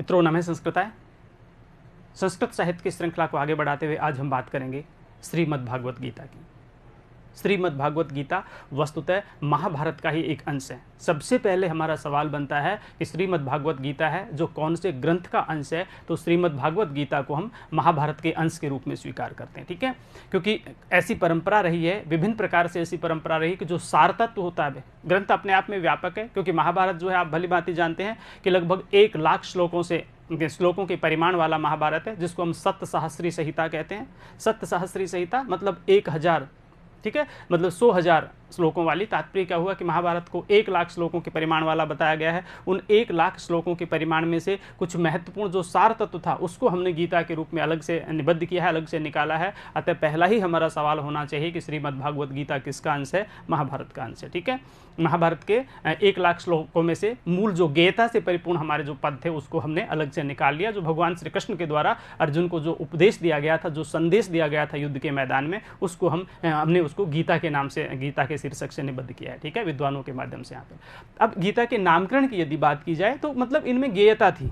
मित्रों, नमः संस्कृताय। संस्कृत साहित्य की श्रृंखला को आगे बढ़ाते हुए आज हम बात करेंगे श्रीमद् भागवत गीता की। श्रीमद् भागवत गीता वस्तुतः महाभारत का ही एक अंश है। सबसे पहले हमारा सवाल बनता है कि श्रीमद् भागवत गीता है जो कौन से ग्रंथ का अंश है, तो श्रीमद् भागवत गीता को हम महाभारत के अंश के रूप में स्वीकार करते हैं। ठीक है, क्योंकि ऐसी परंपरा रही है, विभिन्न प्रकार से ऐसी परंपरा रही कि जो सार तत्व होता है, ग्रंथ अपने आप में व्यापक है। क्योंकि महाभारत जो है, आप भली भांति जानते हैं कि लगभग 1 लाख श्लोकों के परिमाण वाला महाभारत है, जिसको हम सप्त सहस्री संहिता कहते हैं। सप्त सहस्री संहिता मतलब 1000, ठीक है, मतलब 100,000 श्लोकों वाली। तात्पर्य क्या हुआ कि महाभारत को 1 लाख श्लोकों के परिमाण वाला बताया गया है। उन 1 लाख श्लोकों के परिमाण में से कुछ महत्वपूर्ण जो सार तत्व था उसको हमने गीता के रूप में अलग से निबद्ध किया है, अलग से निकाला है। अतः पहला ही हमारा सवाल होना चाहिए कि श्रीमद् भागवत गीता किसका अंश है? महाभारत का अंश है। ठीक है, महाभारत के 1 लाख श्लोकों में से मूल जो गेयता से परिपूर्ण हमारे जो पद थे उसको हमने अलग से निकाल लिया। जो भगवान श्री कृष्ण के द्वारा अर्जुन को जो उपदेश दिया गया था, जो संदेश दिया गया था युद्ध के मैदान में, उसको हमने उसको गीता के नाम से, गीता के शीर्षक से निबद्ध किया है। ठीक है, विद्वानों के माध्यम से। यहाँ पर अब गीता के नामकरण की यदि बात की जाए तो मतलब इनमें गेयता थी।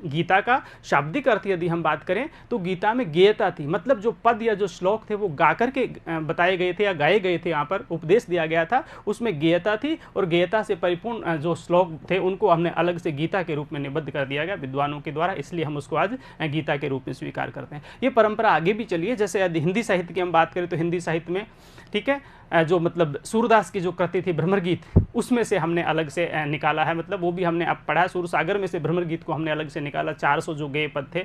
गीता का शाब्दिक अर्थ यदि हम बात करें तो गीता में गेयता थी, मतलब जो पद या जो श्लोक थे वो गा करके बताए गए थे या गाए गए थे, यहाँ पर उपदेश दिया गया था, उसमें गेयता थी। और गेयता से परिपूर्ण जो श्लोक थे उनको हमने अलग से गीता के रूप में निबद्ध कर दिया गया विद्वानों के द्वारा, इसलिए हम उसको आज गीता के रूप में स्वीकार करते हैं। ये परंपरा आगे भी चली है। जैसे यदि हिंदी साहित्य की हम बात करें तो हिंदी साहित्य में, ठीक है, जो मतलब सूरदास की जो कृति थी भ्रमर गीत, उसमें से हमने अलग से निकाला है, मतलब वो भी हमने अब पढ़ा है। सूरसागर में से भ्रमर गीत को हमने अलग से निकाला। 400 जो गेय पद थे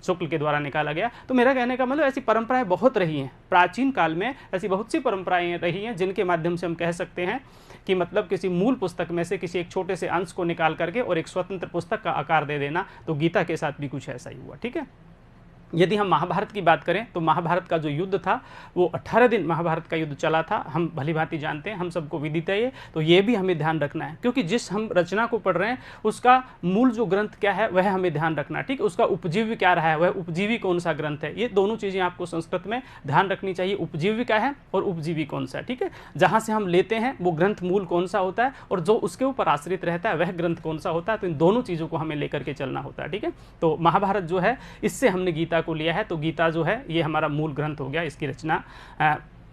शुक्ल के द्वारा निकाला गया। तो मेरा कहने का मतलब ऐसी परंपराएं बहुत रही हैं प्राचीन काल में, ऐसी बहुत सी परंपराएं रही हैं जिनके माध्यम से हम कह सकते हैं कि मतलब किसी मूल पुस्तक में से किसी एक छोटे से अंश को निकाल करके और एक स्वतंत्र पुस्तक का आकार दे देना। तो गीता के साथ भी कुछ ऐसा ही हुआ। ठीक है, यदि हम महाभारत की बात करें तो महाभारत का जो युद्ध था वो 18 दिन महाभारत का युद्ध चला था। हम भली भांति जानते हैं, हम सबको विदित है ये। तो ये भी हमें ध्यान रखना है, क्योंकि जिस हम रचना को पढ़ रहे हैं उसका मूल जो ग्रंथ क्या है वह हमें ध्यान रखना है। ठीक, उसका उपजीव्य क्या रहा है, वह उपजीवी कौन सा ग्रंथ है। ये दोनों चीज़ें आपको संस्कृत में ध्यान रखनी चाहिए, उपजीव्य क्या है और उपजीवी कौन सा है। ठीक है, जहाँ से हम लेते हैं वो ग्रंथ मूल कौन सा होता है और जो उसके ऊपर आश्रित रहता है वह ग्रंथ कौन सा होता है। तो इन दोनों चीज़ों को हमें लेकर के चलना होता है। ठीक है, तो महाभारत जो है इससे हमने गीता को लिया है। तो गीता जो है ये हमारा मूल ग्रंथ हो गया। इसकी रचना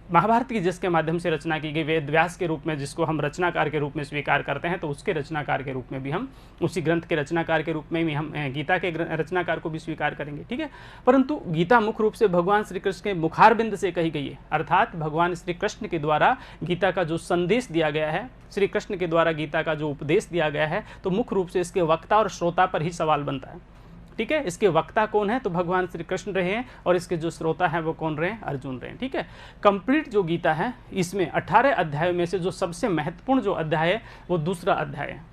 महाभारत की जिसके माध्यम से रचना की गई, वेद व्यास के रूप में जिसको हम रचनाकार के रूप में स्वीकार करते हैं, तो उसके रचनाकार के रूप में भी हम, उसी ग्रंथ के रचनाकार के रूप में भी हम गीता के रचनाकार को भी स्वीकार करेंगे। ठीक है, परंतु गीता मुख्य रूप से भगवान श्री कृष्ण के मुखारबिंद से कही गई है, अर्थात भगवान श्री कृष्ण के द्वारा गीता का जो संदेश दिया गया है, श्री कृष्ण के द्वारा गीता का जो उपदेश दिया गया है, तो मुख्य रूप से इसके वक्ता और श्रोता पर ही सवाल बनता है। ठीक है, इसके वक्ता कौन है? तो भगवान श्री कृष्ण रहे हैं, और इसके जो श्रोता हैं वो कौन रहे हैं? अर्जुन रहे हैं। ठीक है, कंप्लीट जो गीता है इसमें 18 अध्यायों में से जो सबसे महत्वपूर्ण जो अध्याय है वो दूसरा अध्याय है।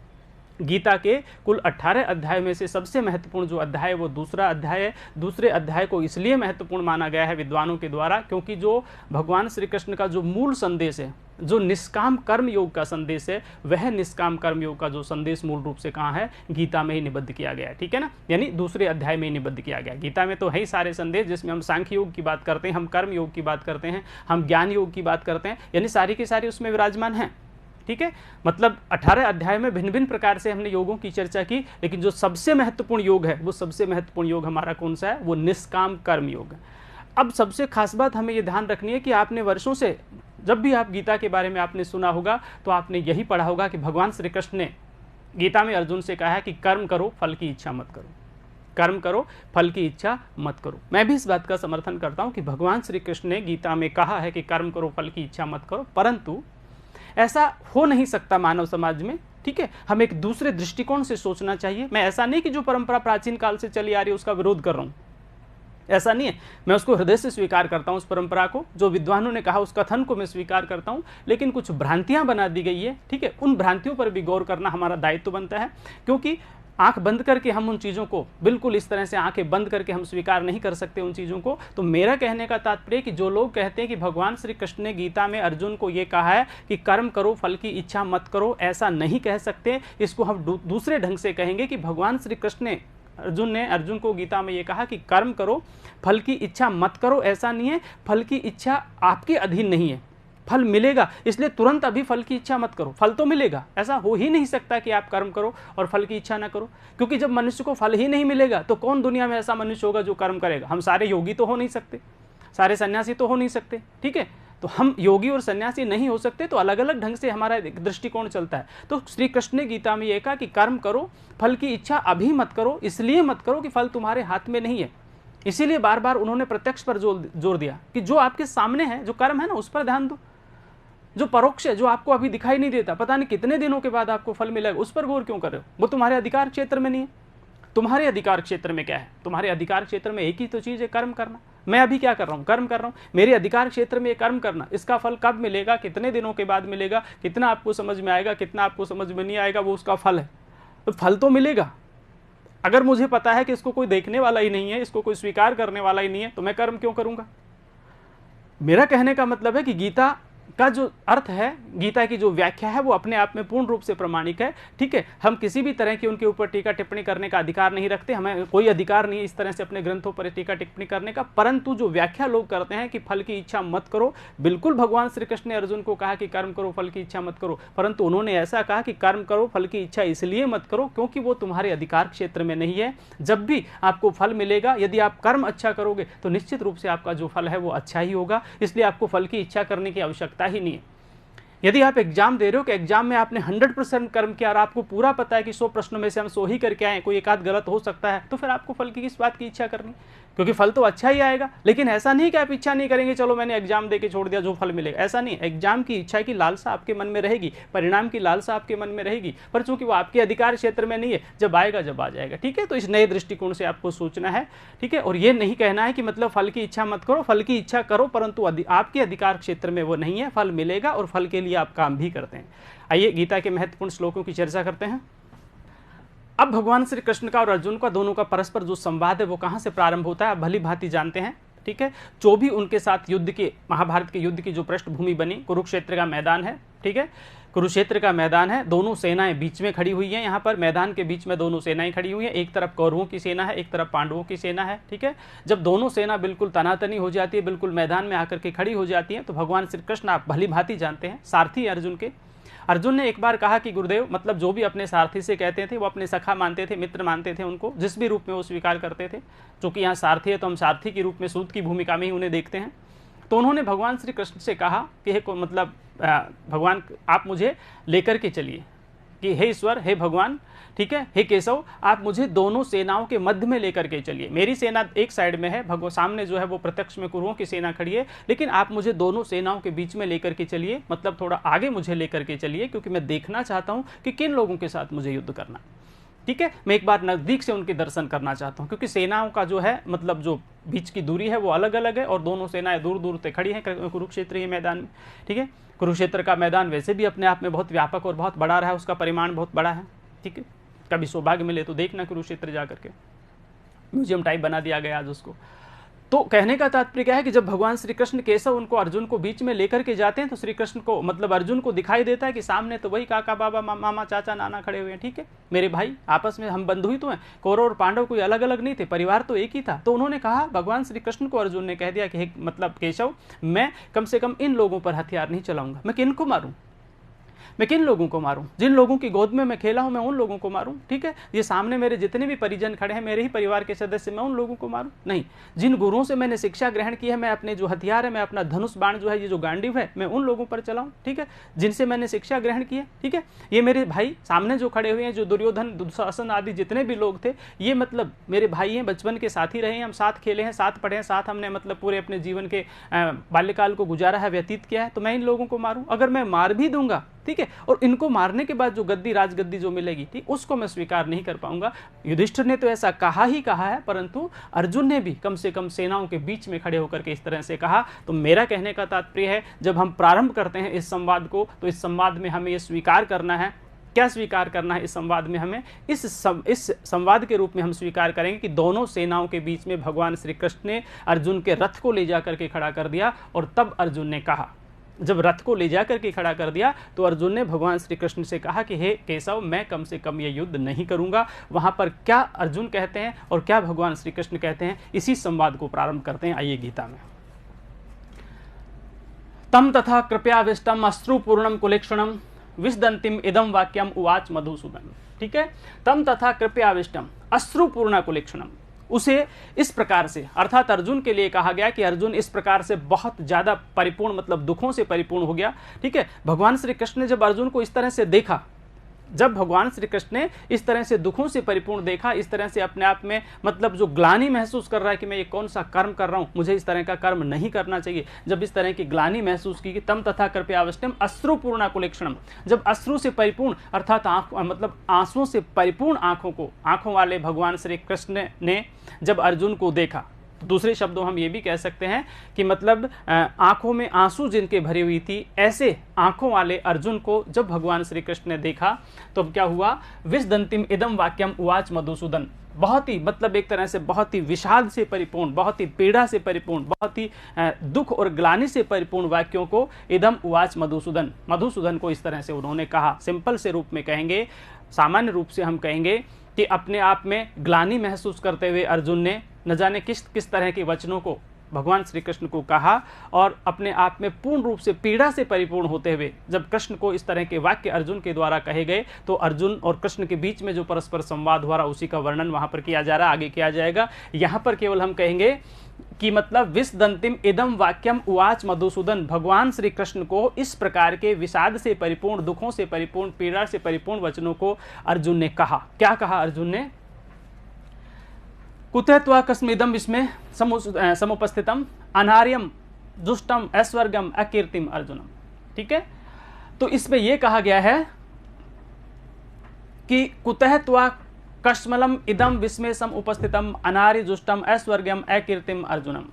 गीता के कुल 18 अध्याय में से सबसे महत्वपूर्ण जो अध्याय है वो दूसरा अध्याय है। दूसरे अध्याय को इसलिए महत्वपूर्ण माना गया है विद्वानों के द्वारा क्योंकि जो भगवान श्री कृष्ण का जो मूल संदेश है, जो निष्काम कर्म योग का संदेश है, वह निष्काम कर्म योग का जो संदेश मूल रूप से कहाँ है? गीता में ही निबद्ध किया गया है। ठीक है ना, यानी दूसरे अध्याय में ही निबद्ध किया गया। गीता में तो है ही सारे संदेश, जिसमें हम सांख्य योग की बात करते हैं, हम कर्म योग की बात करते हैं, हम ज्ञान योग की बात करते हैं, यानी सारी की सारी उसमें विराजमान है। ठीक है, मतलब 18 अध्याय में भिन्न भिन्न प्रकार से हमने योगों की चर्चा की, लेकिन जो सबसे महत्वपूर्ण योग है वो सबसे महत्वपूर्ण योग हमारा कौन सा है? वो निष्काम कर्म योग है। अब सबसे खास बात हमें ये ध्यान रखनी है कि आपने वर्षों से जब भी आप गीता के बारे में आपने सुना होगा तो आपने यही पढ़ा होगा कि भगवान श्री कृष्ण ने गीता में अर्जुन से कहा है कि कर्म करो, फल की इच्छा मत करो। कर्म करो, फल की इच्छा मत करो। मैं भी इस बात का समर्थन करता हूं कि भगवान श्री कृष्ण ने गीता में कहा है कि कर्म करो, फल की इच्छा मत करो, परंतु ऐसा हो नहीं सकता मानव समाज में। ठीक है, हम एक दूसरे दृष्टिकोण से सोचना चाहिए। मैं ऐसा नहीं कि जो परंपरा प्राचीन काल से चली आ रही है उसका विरोध कर रहा हूं, ऐसा नहीं है। मैं उसको हृदय से स्वीकार करता हूं, उस परंपरा को, जो विद्वानों ने कहा उस कथन को मैं स्वीकार करता हूं, लेकिन कुछ भ्रांतियां बना दी गई है। ठीक है, उन भ्रांतियों पर भी गौर करना हमारा दायित्व बनता है, क्योंकि आंख बंद करके हम उन चीज़ों को बिल्कुल इस तरह से आंखें बंद करके हम स्वीकार नहीं कर सकते उन चीज़ों को। तो मेरा कहने का तात्पर्य कि जो लोग कहते हैं कि भगवान श्री कृष्ण ने गीता में अर्जुन को ये कहा है कि कर्म करो, फल की इच्छा मत करो, ऐसा नहीं कह सकते। इसको हम दूसरे ढंग से कहेंगे कि भगवान श्री कृष्ण ने अर्जुन को गीता में ये कहा कि कर्म करो, फल की इच्छा मत करो। ऐसा नहीं है, फल की इच्छा आपके अधीन नहीं है, फल मिलेगा, इसलिए तुरंत अभी फल की इच्छा मत करो, फल तो मिलेगा। ऐसा हो ही नहीं सकता कि आप कर्म करो और फल की इच्छा ना करो, क्योंकि जब मनुष्य को फल ही नहीं मिलेगा तो कौन दुनिया में ऐसा मनुष्य होगा जो कर्म करेगा। हम सारे योगी तो हो नहीं सकते, सारे सन्यासी तो हो नहीं सकते, ठीक है। तो हम योगी और सन्यासी नहीं हो सकते, तो अलग अलग ढंग से हमारा दृष्टिकोण चलता है। तो श्री कृष्ण ने गीता में यह कहा कि कर्म करो, फल की इच्छा अभी मत करो, इसलिए मत करो कि फल तुम्हारे हाथ में नहीं है। इसीलिए बार बार उन्होंने प्रत्यक्ष पर जोर दिया कि जो आपके सामने है, जो कर्म है ना, उस पर ध्यान दो। जो परोक्ष है, जो आपको अभी दिखाई नहीं देता, पता नहीं कितने दिनों के बाद आपको फल मिलेगा, उस पर गौर क्यों कर रहे हो? वो तुम्हारे अधिकार क्षेत्र में नहीं है। तुम्हारे अधिकार क्षेत्र में क्या है? तुम्हारे अधिकार क्षेत्र में एक ही तो चीज है, कर्म करना। मैं अभी क्या कर रहा हूं? कर्म कर रहा हूं। मेरे अधिकार क्षेत्र में ये कर्म करना, इसका फल कब मिलेगा, कितने दिनों के बाद मिलेगा, कितना आपको समझ में आएगा, कितना आपको समझ में नहीं आएगा, वो उसका फल है। तो फल तो मिलेगा। अगर मुझे पता है कि इसको कोई देखने वाला ही नहीं है, इसको कोई स्वीकार करने वाला ही नहीं है, तो मैं कर्म क्यों करूंगा? मेरा कहने का मतलब है कि गीता का जो अर्थ है, गीता की जो व्याख्या है, वो अपने आप में पूर्ण रूप से प्रमाणिक है, ठीक है। हम किसी भी तरह की उनके ऊपर टीका टिप्पणी करने का अधिकार नहीं रखते, हमें कोई अधिकार नहीं है इस तरह से अपने ग्रंथों पर टीका टिप्पणी करने का। परंतु जो व्याख्या लोग करते हैं कि फल की इच्छा मत करो, बिल्कुल भगवान श्री कृष्ण ने अर्जुन को कहा कि कर्म करो, फल की इच्छा मत करो, परंतु उन्होंने ऐसा कहा कि कर्म करो, फल की इच्छा इसलिए मत करो क्योंकि वो तुम्हारे अधिकार क्षेत्र में नहीं है। जब भी आपको फल मिलेगा, यदि आप कर्म अच्छा करोगे तो निश्चित रूप से आपका जो फल है वो अच्छा ही होगा, इसलिए आपको फल की इच्छा करने की आवश्यकता ही नहीं है। यदि आप एग्जाम दे रहे हो कि एग्जाम में आपने 100% कर्म किया और आपको पूरा पता है कि 100 प्रश्नों में से हम 100 ही करके आए, कोई एक आध गलत हो सकता है, तो फिर आपको फल की किस बात की इच्छा करनी? क्योंकि फल तो अच्छा ही आएगा। लेकिन ऐसा नहीं कि आप इच्छा नहीं करेंगे, चलो मैंने एग्जाम दे के छोड़ दिया, जो फल मिलेगा, ऐसा नहीं। एग्जाम की इच्छा की लालसा आपके मन में रहेगी, परिणाम की लालसा आपके मन में रहेगी, पर चूंकि वो आपके अधिकार क्षेत्र में नहीं है, जब आएगा जब आ जाएगा, ठीक है। तो इस नए दृष्टिकोण से आपको सोचना है, ठीक है। और ये नहीं कहना है कि मतलब फल की इच्छा मत करो, फल की इच्छा करो, परंतु आपके अधिकार क्षेत्र में वो नहीं है, फल मिलेगा और फल के लिए आप काम भी करते हैं। आइए गीता के महत्वपूर्ण श्लोकों की चर्चा करते हैं। अब भगवान श्री कृष्ण का और अर्जुन का, दोनों का परस्पर जो संवाद है वो कहां से प्रारंभ होता है, आप भली भांति जानते हैं, ठीक है। जो भी उनके साथ युद्ध के, महाभारत के युद्ध की जो पृष्ठभूमि बनी, कुरुक्षेत्र का मैदान है, ठीक है। कुरुक्षेत्र का मैदान है, दोनों सेनाएं बीच में खड़ी हुई हैं। यहाँ पर मैदान के बीच में दोनों सेनाएं खड़ी हुई हैं, एक तरफ कौरवों की सेना है, एक तरफ पांडवों की सेना है, ठीक है। जब दोनों सेना बिल्कुल तनातनी हो जाती है, बिल्कुल मैदान में आकर के खड़ी हो जाती है, तो भगवान श्री कृष्ण, आप भली भांति जानते हैं, सारथी अर्जुन के। अर्जुन ने एक बार कहा कि गुरुदेव, मतलब जो भी अपने सारथी से कहते थे वो अपने सखा मानते थे, मित्र मानते थे उनको, जिस भी रूप में वो स्वीकार करते थे। चूंकि यहाँ सारथी है तो हम सारथी के रूप में, सूत की भूमिका में ही उन्हें देखते हैं। तो उन्होंने भगवान श्री कृष्ण से कहा कि हे मतलब भगवान, आप मुझे लेकर के चलिए, कि हे ईश्वर, हे भगवान, ठीक है, हे केशव, आप मुझे दोनों सेनाओं के मध्य में लेकर के चलिए। मेरी सेना एक साइड में है, सामने जो है वो प्रत्यक्ष में कुरुओं की सेना खड़ी है, लेकिन आप मुझे दोनों सेनाओं के बीच में लेकर के चलिए, मतलब थोड़ा आगे मुझे लेकर के चलिए, क्योंकि मैं देखना चाहता हूं कि किन लोगों के साथ मुझे युद्ध करना, ठीक है। मैं एक बार नजदीक से उनके दर्शन करना चाहता हूं, क्योंकि सेनाओं का जो है मतलब जो बीच की दूरी है वो अलग अलग है, और दोनों सेनाएं दूर दूर से खड़ी हैं कुरुक्षेत्र मैदान में, ठीक है। कुरुक्षेत्र का मैदान वैसे भी अपने आप में बहुत व्यापक और बहुत बड़ा रहा है, उसका परिमाण बहुत बड़ा है, ठीक है। कभी सौभाग्य मिले तो देखना कुरुक्षेत्र जाकर के, म्यूजियम टाइप बना दिया गया आज उसको। तो कहने का तात्पर्य क्या है कि जब भगवान श्री कृष्ण केशव उनको, अर्जुन को बीच में लेकर के जाते हैं, तो श्री कृष्ण को मतलब अर्जुन को दिखाई देता है कि सामने तो वही काका बाबा मामा चाचा नाना खड़े हुए हैं, ठीक है, मेरे भाई, आपस में हम बंधु ही तो हैं। कौरव और पांडव कोई अलग अलग नहीं थे, परिवार तो एक ही था। तो उन्होंने कहा, भगवान श्री कृष्ण को अर्जुन ने कह दिया कि मतलब केशव, मैं कम से कम इन लोगों पर हथियार नहीं चलाऊंगा। मैं किनको मारूं? मैं किन लोगों को मारूं? जिन लोगों की गोद में मैं खेला हूं, मैं उन लोगों को मारूं, ठीक है। ये सामने मेरे जितने भी परिजन खड़े हैं, मेरे ही परिवार के सदस्य, मैं उन लोगों को मारूं? नहीं। जिन गुरुओं से मैंने शिक्षा ग्रहण की है, मैं अपने जो हथियार है, मैं अपना धनुष बाण जो है, ये जो गांडीव है, मैं उन लोगों पर चलाऊं, ठीक है, जिनसे मैंने शिक्षा ग्रहण की है, ठीक है। ये मेरे भाई सामने जो खड़े हुए हैं, जो दुर्योधन, दुशासन आदि जितने भी लोग थे, ये मतलब मेरे भाई हैं, बचपन के साथी रहे हैं, हम साथ खेले हैं, साथ पढ़े हैं, साथ हमने मतलब पूरे अपने जीवन के बाल्यकाल को गुजारा है, व्यतीत किया है। तो मैं इन लोगों को मारूं? अगर मैं मार भी दूंगा, ठीक है, और इनको मारने के बाद जो गद्दी, राजगद्दी जो मिलेगी, ठीक, उसको मैं स्वीकार नहीं कर पाऊंगा। युधिष्ठिर ने तो ऐसा कहा ही कहा है, परंतु अर्जुन ने भी कम से कम सेनाओं के बीच में खड़े होकर के इस तरह से कहा। तो मेरा कहने का तात्पर्य है, जब हम प्रारंभ करते हैं इस संवाद को, तो इस संवाद में हमें यह स्वीकार करना है। क्या स्वीकार करना है इस संवाद में? हमें इस संवाद के रूप में हम स्वीकार करेंगे कि दोनों सेनाओं के बीच में भगवान श्री कृष्ण ने अर्जुन के रथ को ले जाकर के खड़ा कर दिया। और तब अर्जुन ने कहा, जब रथ को ले जाकर के खड़ा कर दिया, तो अर्जुन ने भगवान श्री कृष्ण से कहा कि हे केशव, मैं कम से कम ये युद्ध नहीं करूंगा। वहां पर क्या अर्जुन कहते हैं और क्या भगवान श्री कृष्ण कहते हैं, इसी संवाद को प्रारंभ करते हैं। आइए गीता में। तम तथा कृपयाविष्टम अश्रुपूर्णम कुलेक्षणम विसदंतिम इदम वाक्यम उवाच मधुसूदन। ठीक है, तम तथा कृपयाविष्टम अश्रुपूर्ण कुलेक्षणम, उसे इस प्रकार से, अर्थात अर्जुन के लिए कहा गया कि अर्जुन इस प्रकार से बहुत ज्यादा परिपूर्ण, मतलब दुखों से परिपूर्ण हो गया। ठीक है, भगवान श्री कृष्ण ने जब अर्जुन को इस तरह से देखा, जब भगवान श्री कृष्ण ने इस तरह से दुखों से परिपूर्ण देखा, इस तरह से अपने आप में मतलब जो ग्लानि महसूस कर रहा है कि मैं ये कौन सा कर्म कर रहा हूं, मुझे इस तरह का कर्म नहीं करना चाहिए, जब इस तरह की ग्लानि महसूस की कि तम तथा कृपयाविष्टम अश्रुपूर्णा कुलेक्षणम, जब अश्रु से परिपूर्ण अर्थात मतलब आंसुओं से परिपूर्ण आंखों वाले भगवान श्री कृष्ण ने जब अर्जुन को देखा, तो दूसरे शब्दों हम ये भी कह सकते हैं कि मतलब आंखों में आंसू जिनके भरी हुई थी, ऐसे आंखों वाले अर्जुन को जब भगवान श्री कृष्ण ने देखा तो क्या हुआ, विसदंतिम इदम वाक्यम उवाच मधुसूदन, बहुत ही मतलब एक तरह से बहुत ही विषाद से परिपूर्ण, बहुत ही पीड़ा से परिपूर्ण, बहुत ही दुख और ग्लानि से परिपूर्ण वाक्यों को इदम उवाच मधुसूदन, मधुसूदन को इस तरह से उन्होंने कहा। सिंपल से रूप में कहेंगे, सामान्य रूप से हम कहेंगे कि अपने आप में ग्लानि महसूस करते हुए अर्जुन ने न जाने किस किस तरह के वचनों को भगवान श्री कृष्ण को कहा, और अपने आप में पूर्ण रूप से पीड़ा से परिपूर्ण होते हुए जब कृष्ण को इस तरह के वाक्य अर्जुन के द्वारा कहे गए, तो अर्जुन और कृष्ण के बीच में जो परस्पर संवाद हो रहा उसी का वर्णन वहां पर किया जा रहा है, आगे किया जाएगा। यहां पर केवल हम कहेंगे कि मतलब विसदंतिम इदम वाक्यम उवाच मधुसूदन, भगवान श्री कृष्ण को इस प्रकार के विषाद से परिपूर्ण, दुखों से परिपूर्ण, पीड़ा से परिपूर्ण वचनों को अर्जुन ने कहा। क्या कहा अर्जुन ने, कुतः त्वा कस्मिदम इसमें समुपस्थितम अनार्यम दुष्टम ऐश्वर्यम अकीर्तिम अर्जुनम। ठीक है, तो इसमें यह कहा गया है कि कुतः त्वा कस्मलम इदम विस्मय सम उपस्थितम अनार्य दुष्टम ऐश्वर्यम अकीर्तिम अर्जुनम,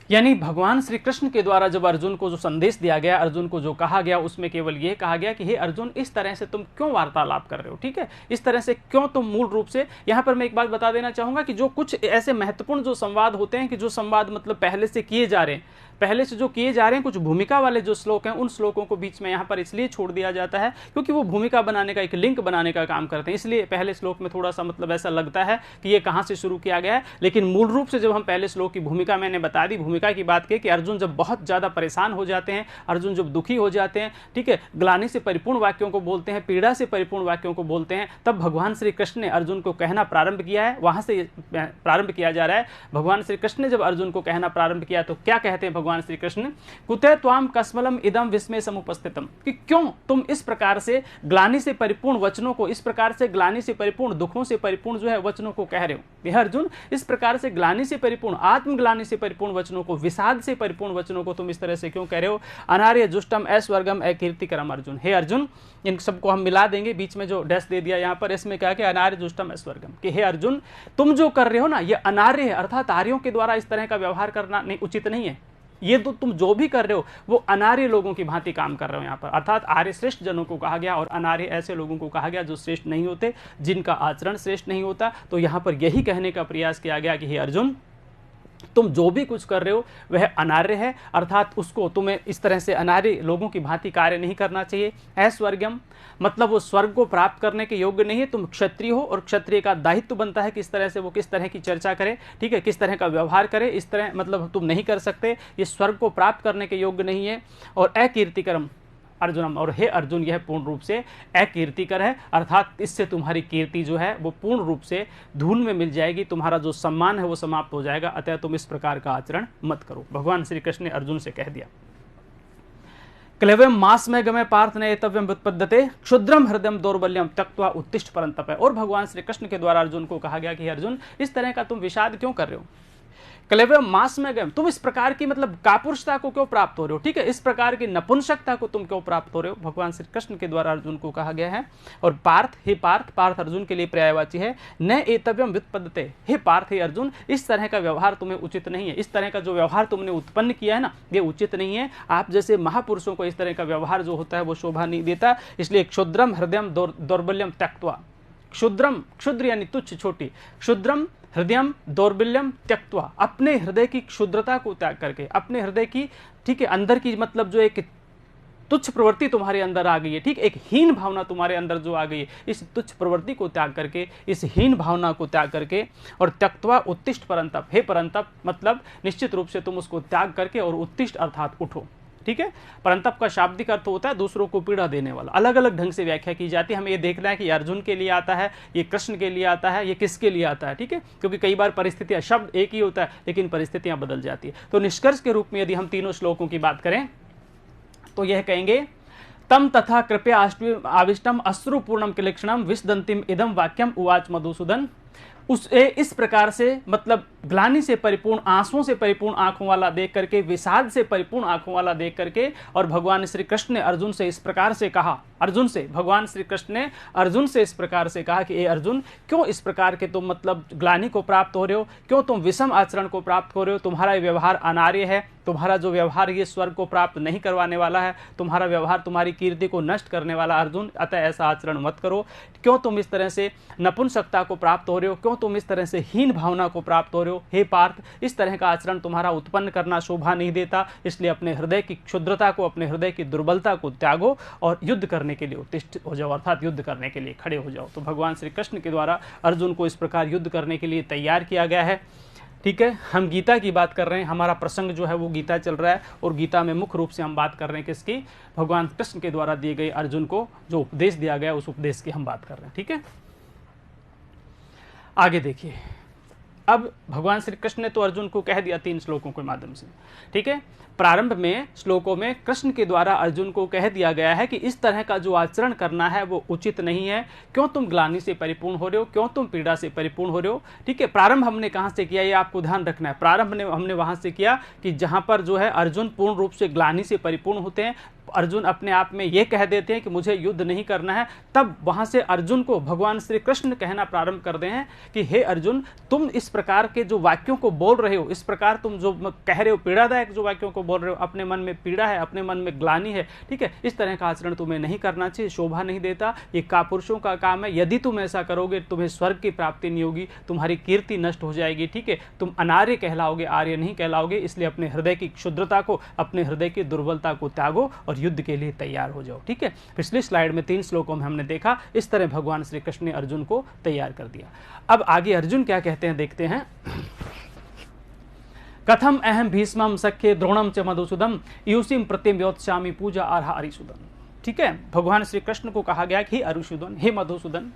यानी भगवान श्री कृष्ण के द्वारा जब अर्जुन को जो संदेश दिया गया, अर्जुन को जो कहा गया, उसमें केवल यह कहा गया कि हे अर्जुन, इस तरह से तुम क्यों वार्तालाप कर रहे हो। ठीक है, इस तरह से क्यों तुम मूल रूप से, यहां पर मैं एक बात बता देना चाहूंगा कि जो कुछ ऐसे महत्वपूर्ण जो संवाद होते हैं कि जो संवाद मतलब पहले से किए जा रहे हैं, पहले से जो किए जा रहे हैं, कुछ भूमिका वाले जो श्लोक हैं, उन श्लोकों को बीच में यहाँ पर इसलिए छोड़ दिया जाता है क्योंकि वो भूमिका बनाने का, एक लिंक बनाने का काम करते हैं, इसलिए पहले श्लोक में थोड़ा सा मतलब ऐसा लगता है कि ये कहाँ से शुरू किया गया है। लेकिन मूल रूप से जब हम पहले श्लोक की भूमिका मैंने बता दी, भूमिका की बात की कि अर्जुन जब बहुत ज़्यादा परेशान हो जाते हैं, अर्जुन जब दुखी हो जाते हैं, ठीक है, ग्लानि से परिपूर्ण वाक्यों को बोलते हैं, पीड़ा से परिपूर्ण वाक्यों को बोलते हैं, तब भगवान श्री कृष्ण ने अर्जुन को कहना प्रारंभ किया है। वहाँ से प्रारंभ किया जा रहा है। भगवान श्री कृष्ण ने जब अर्जुन को कहना प्रारंभ किया तो क्या कहते हैं भगवान श्री कृष्ण, कुतः त्वाम कस्मलम इदम विस्मय समुपस्थितम, कि क्यों तुम इस प्रकार से ग्लानि से परिपूर्ण वचनों को, इस प्रकार से ग्लानि से परिपूर्ण, दुखों से परिपूर्ण जो है वचनों को कह रहे हो। यह अर्जुन, इस प्रकार से ग्लानि से परिपूर्ण, आत्मग्लानि से परिपूर्ण वचनों को, विषाद से परिपूर्ण वचनों को तुम इस तरह से क्यों कह रहे हो। अनार्य जुष्टम ऐश्वर्गम अकीर्तिकरम अर्जुन, हे अर्जुन, इन सबको हम मिला देंगे, बीच में जो डैश दे दिया यहां पर, इसमें क्या कि अनार्य जुष्टम ऐश्वर्गम, कि हे अर्जुन, तुम जो कर रहे हो ना ये अनार्य है, अर्थात आर्यों के द्वारा इस तरह का व्यवहार करना नहीं, उचित नहीं है। ये तो तुम जो भी कर रहे हो वो अनार्य लोगों की भांति काम कर रहे हो यहाँ पर, अर्थात आर्य श्रेष्ठ जनों को कहा गया और अनार्य ऐसे लोगों को कहा गया जो श्रेष्ठ नहीं होते, जिनका आचरण श्रेष्ठ नहीं होता। तो यहाँ पर यही कहने का प्रयास किया गया कि हे अर्जुन, तुम जो भी कुछ कर रहे हो वह अनार्य है, अर्थात उसको तुम्हें इस तरह से अनार्य लोगों की भांति कार्य नहीं करना चाहिए। ऐश्वर्यम मतलब वो स्वर्ग को प्राप्त करने के योग्य नहीं है। तुम क्षत्रिय हो और क्षत्रिय का दायित्व बनता है किस तरह से वो किस तरह की चर्चा करे, ठीक है, किस तरह का व्यवहार करे, इस तरह मतलब तुम नहीं कर सकते, ये स्वर्ग को प्राप्त करने के योग्य नहीं है। और अकीर्तिकरम अर्जुनम, और हे अर्जुन, यह पूर्ण रूप से अकीर्तिकर है, अर्थात इससे तुम्हारी कीर्ति जो है वो पूर्ण रूप से धूल में मिल जाएगी, तुम्हारा जो सम्मान है वो समाप्त हो जाएगा, अतः तुम इस प्रकार का आचरण मत करो। भगवान श्री कृष्ण ने अर्जुन से कह दिया। क्लेवम मास में गमे पार्थ ने एतव्यम व्युत्पद्यते क्षुद्रम हृदयम दौर्बल्यम त्यक्त्वा उत्तिष्ठ परंतप है। और भगवान श्री कृष्ण के द्वारा अर्जुन को कहा गया कि अर्जुन, इस तरह का तुम विषाद क्यों कर रहे हो। क्लेवम मास में गम, तुम इस प्रकार की मतलब कापुरुषता को क्यों प्राप्त हो रहे हो, ठीक है, इस प्रकार की नपुंसकता को तुम क्यों प्राप्त हो रहे हो, भगवान श्री कृष्ण के द्वारा अर्जुन को कहा गया है। और पार्थ, हे पार्थ, पार्थ अर्जुन के लिए पर्यायवाची है, न एतव्यम व्युत्पद्यते, हे पार्थ, हे अर्जुन, इस तरह का व्यवहार तुम्हें उचित नहीं है, इस तरह का जो व्यवहार तुमने उत्पन्न किया है ना ये उचित नहीं है। आप जैसे महापुरुषों को इस तरह का व्यवहार जो होता है वो शोभा नहीं देता, इसलिए क्षुद्रम हृदयम दौर्बल्यम त्यक्त्वा, क्षुद्रम, क्षुद्र यानी तुच्छ, छोटी, क्षुद्रम हृदयम दौर्बल्यम त्यक्त्वा, अपने हृदय की क्षुद्रता को त्याग करके, अपने हृदय की, ठीक है, अंदर की मतलब जो एक तुच्छ प्रवृत्ति तुम्हारे अंदर आ गई है, ठीक, एक हीन भावना तुम्हारे अंदर जो आ गई है, इस तुच्छ प्रवृत्ति को त्याग करके, इस हीन भावना को त्याग करके, और त्यक्त्वा उत्तिष्ठ परंतप, हे परंतप मतलब निश्चित रूप से तुम उसको त्याग करके और उत्तिष्ठ अर्थात उठो। ठीक है। परंतप का शाब्दिक अर्थ होता है दूसरों को पीड़ा देने वाला। अलग अलग ढंग से व्याख्या की जाती है। हमें ये देखना है कि अर्जुन के लिए आता है, ये कृष्ण के लिए आता है, ये किसके लिए आता है, ठीक है। क्योंकि कई बार परिस्थितियां, शब्द एक ही होता है लेकिन परिस्थितियां बदल जाती है। तो निष्कर्ष के रूप में यदि हम तीनों श्लोकों की बात करें तो यह कहेंगे, तम तथा कृपया आविष्टम अश्रुपूर्णम किलक्षणम विषदंतिम इदम वाक्यम उवाच मधुसूदन। उसे इस प्रकार से, मतलब ग्लानि से परिपूर्ण, आंसुओं से परिपूर्ण आंखों वाला देख करके, विषाद से परिपूर्ण आंखों वाला देख करके, और भगवान श्री कृष्ण ने अर्जुन से इस प्रकार से कहा, अर्जुन से भगवान श्री कृष्ण ने अर्जुन से इस प्रकार से कहा कि ए अर्जुन, क्यों इस प्रकार के तुम मतलब ग्लानि को प्राप्त हो रहे हो, क्यों तुम विषम आचरण को प्राप्त हो रहे हो, तुम्हारा व्यवहार अनार्य है, तुम्हारा जो व्यवहार ये स्वर्ग को प्राप्त नहीं करवाने वाला है, तुम्हारा व्यवहार तुम्हारी कीर्ति को नष्ट करने वाला अर्जुन, अतः ऐसा आचरण मत करो। क्यों तुम इस तरह से नपुंसकता को प्राप्त हो रहे हो, क्यों तुम इस तरह से हीन भावना को प्राप्त हो रहे हो, हे पार्थ, इस तरह का आचरण तुम्हारा उत्पन्न करना शोभा नहीं देता। इसलिए अपने हृदय की क्षुद्रता को, अपने हृदय की दुर्बलता को त्यागो और युद्ध करने के लिए उत्तिष्ठ हो जाओ, अर्थात युद्ध करने के लिए खड़े हो जाओ। तो भगवान श्री कृष्ण के द्वारा अर्जुन को इस प्रकार युद्ध करने के लिए तैयार किया गया है, ठीक है। हम गीता की बात कर रहे हैं, हमारा प्रसंग जो है वो गीता चल रहा है, और गीता में मुख्य रूप से हम बात कर रहे हैं किसकी, भगवान कृष्ण के द्वारा दिए गए अर्जुन को जो उपदेश दिया गया उस उपदेश की हम बात कर रहे हैं, ठीक है। आगे देखिए, अब भगवान श्री कृष्ण ने तो अर्जुन को कह दिया 3 श्लोकों के माध्यम से, ठीक है। प्रारंभ में श्लोकों में कृष्ण के द्वारा अर्जुन को कह दिया गया है कि इस तरह का जो आचरण करना है वो उचित नहीं है, क्यों तुम ग्लानि से परिपूर्ण हो रहे हो, क्यों तुम पीड़ा से परिपूर्ण हो रहे हो, ठीक है। प्रारंभ हमने कहां से किया ये आपको ध्यान रखना है। प्रारंभ हमने वहां से किया कि जहां पर जो है अर्जुन पूर्ण रूप से ग्लानि से परिपूर्ण होते हैं, अर्जुन अपने आप में ये कह देते हैं कि मुझे युद्ध नहीं करना है, तब वहां से अर्जुन को भगवान श्री कृष्ण कहना प्रारंभ कर दे हैं कि हे अर्जुन, तुम इस प्रकार के जो वाक्यों को बोल रहे हो, इस प्रकार तुम जो कह रहे हो, पीड़ादायक जो वाक्यों को बोल रहे हो, अपने मन में पीड़ा है, अपने मन में ग्लानि है, ठीक है, इस तरह का आचरण तुम्हें नहीं करना चाहिए, शोभा नहीं देता, ये कापुरुषों का काम है। यदि तुम ऐसा करोगे तुम्हें स्वर्ग की प्राप्ति नहीं होगी, तुम्हारी कीर्ति नष्ट हो जाएगी, ठीक है, तुम अनार्य कहलाओगे, आर्य नहीं कहलाओगे। इसलिए अपने हृदय की क्षुद्रता को, अपने हृदय की दुर्बलता को त्यागो और युद्ध के लिए तैयार हो जाओ, ठीक है। पिछली स्लाइड में 3 श्लोकों में हमने देखा इस तरह भगवान श्री कृष्ण ने अर्जुन को तैयार कर दिया। अब आगे अर्जुन क्या कहते हैं देखते हैं। कथम अहम भीष्मम सख्ये द्रोणम च मधुसूदन यूसिम प्रतिम्योत्स्यामि पूजा अर्हा अरिसूदन, ठीक है। भगवान श्री कृष्ण को कहा गया कि हे अरिसूदन, हे मधुसूदन,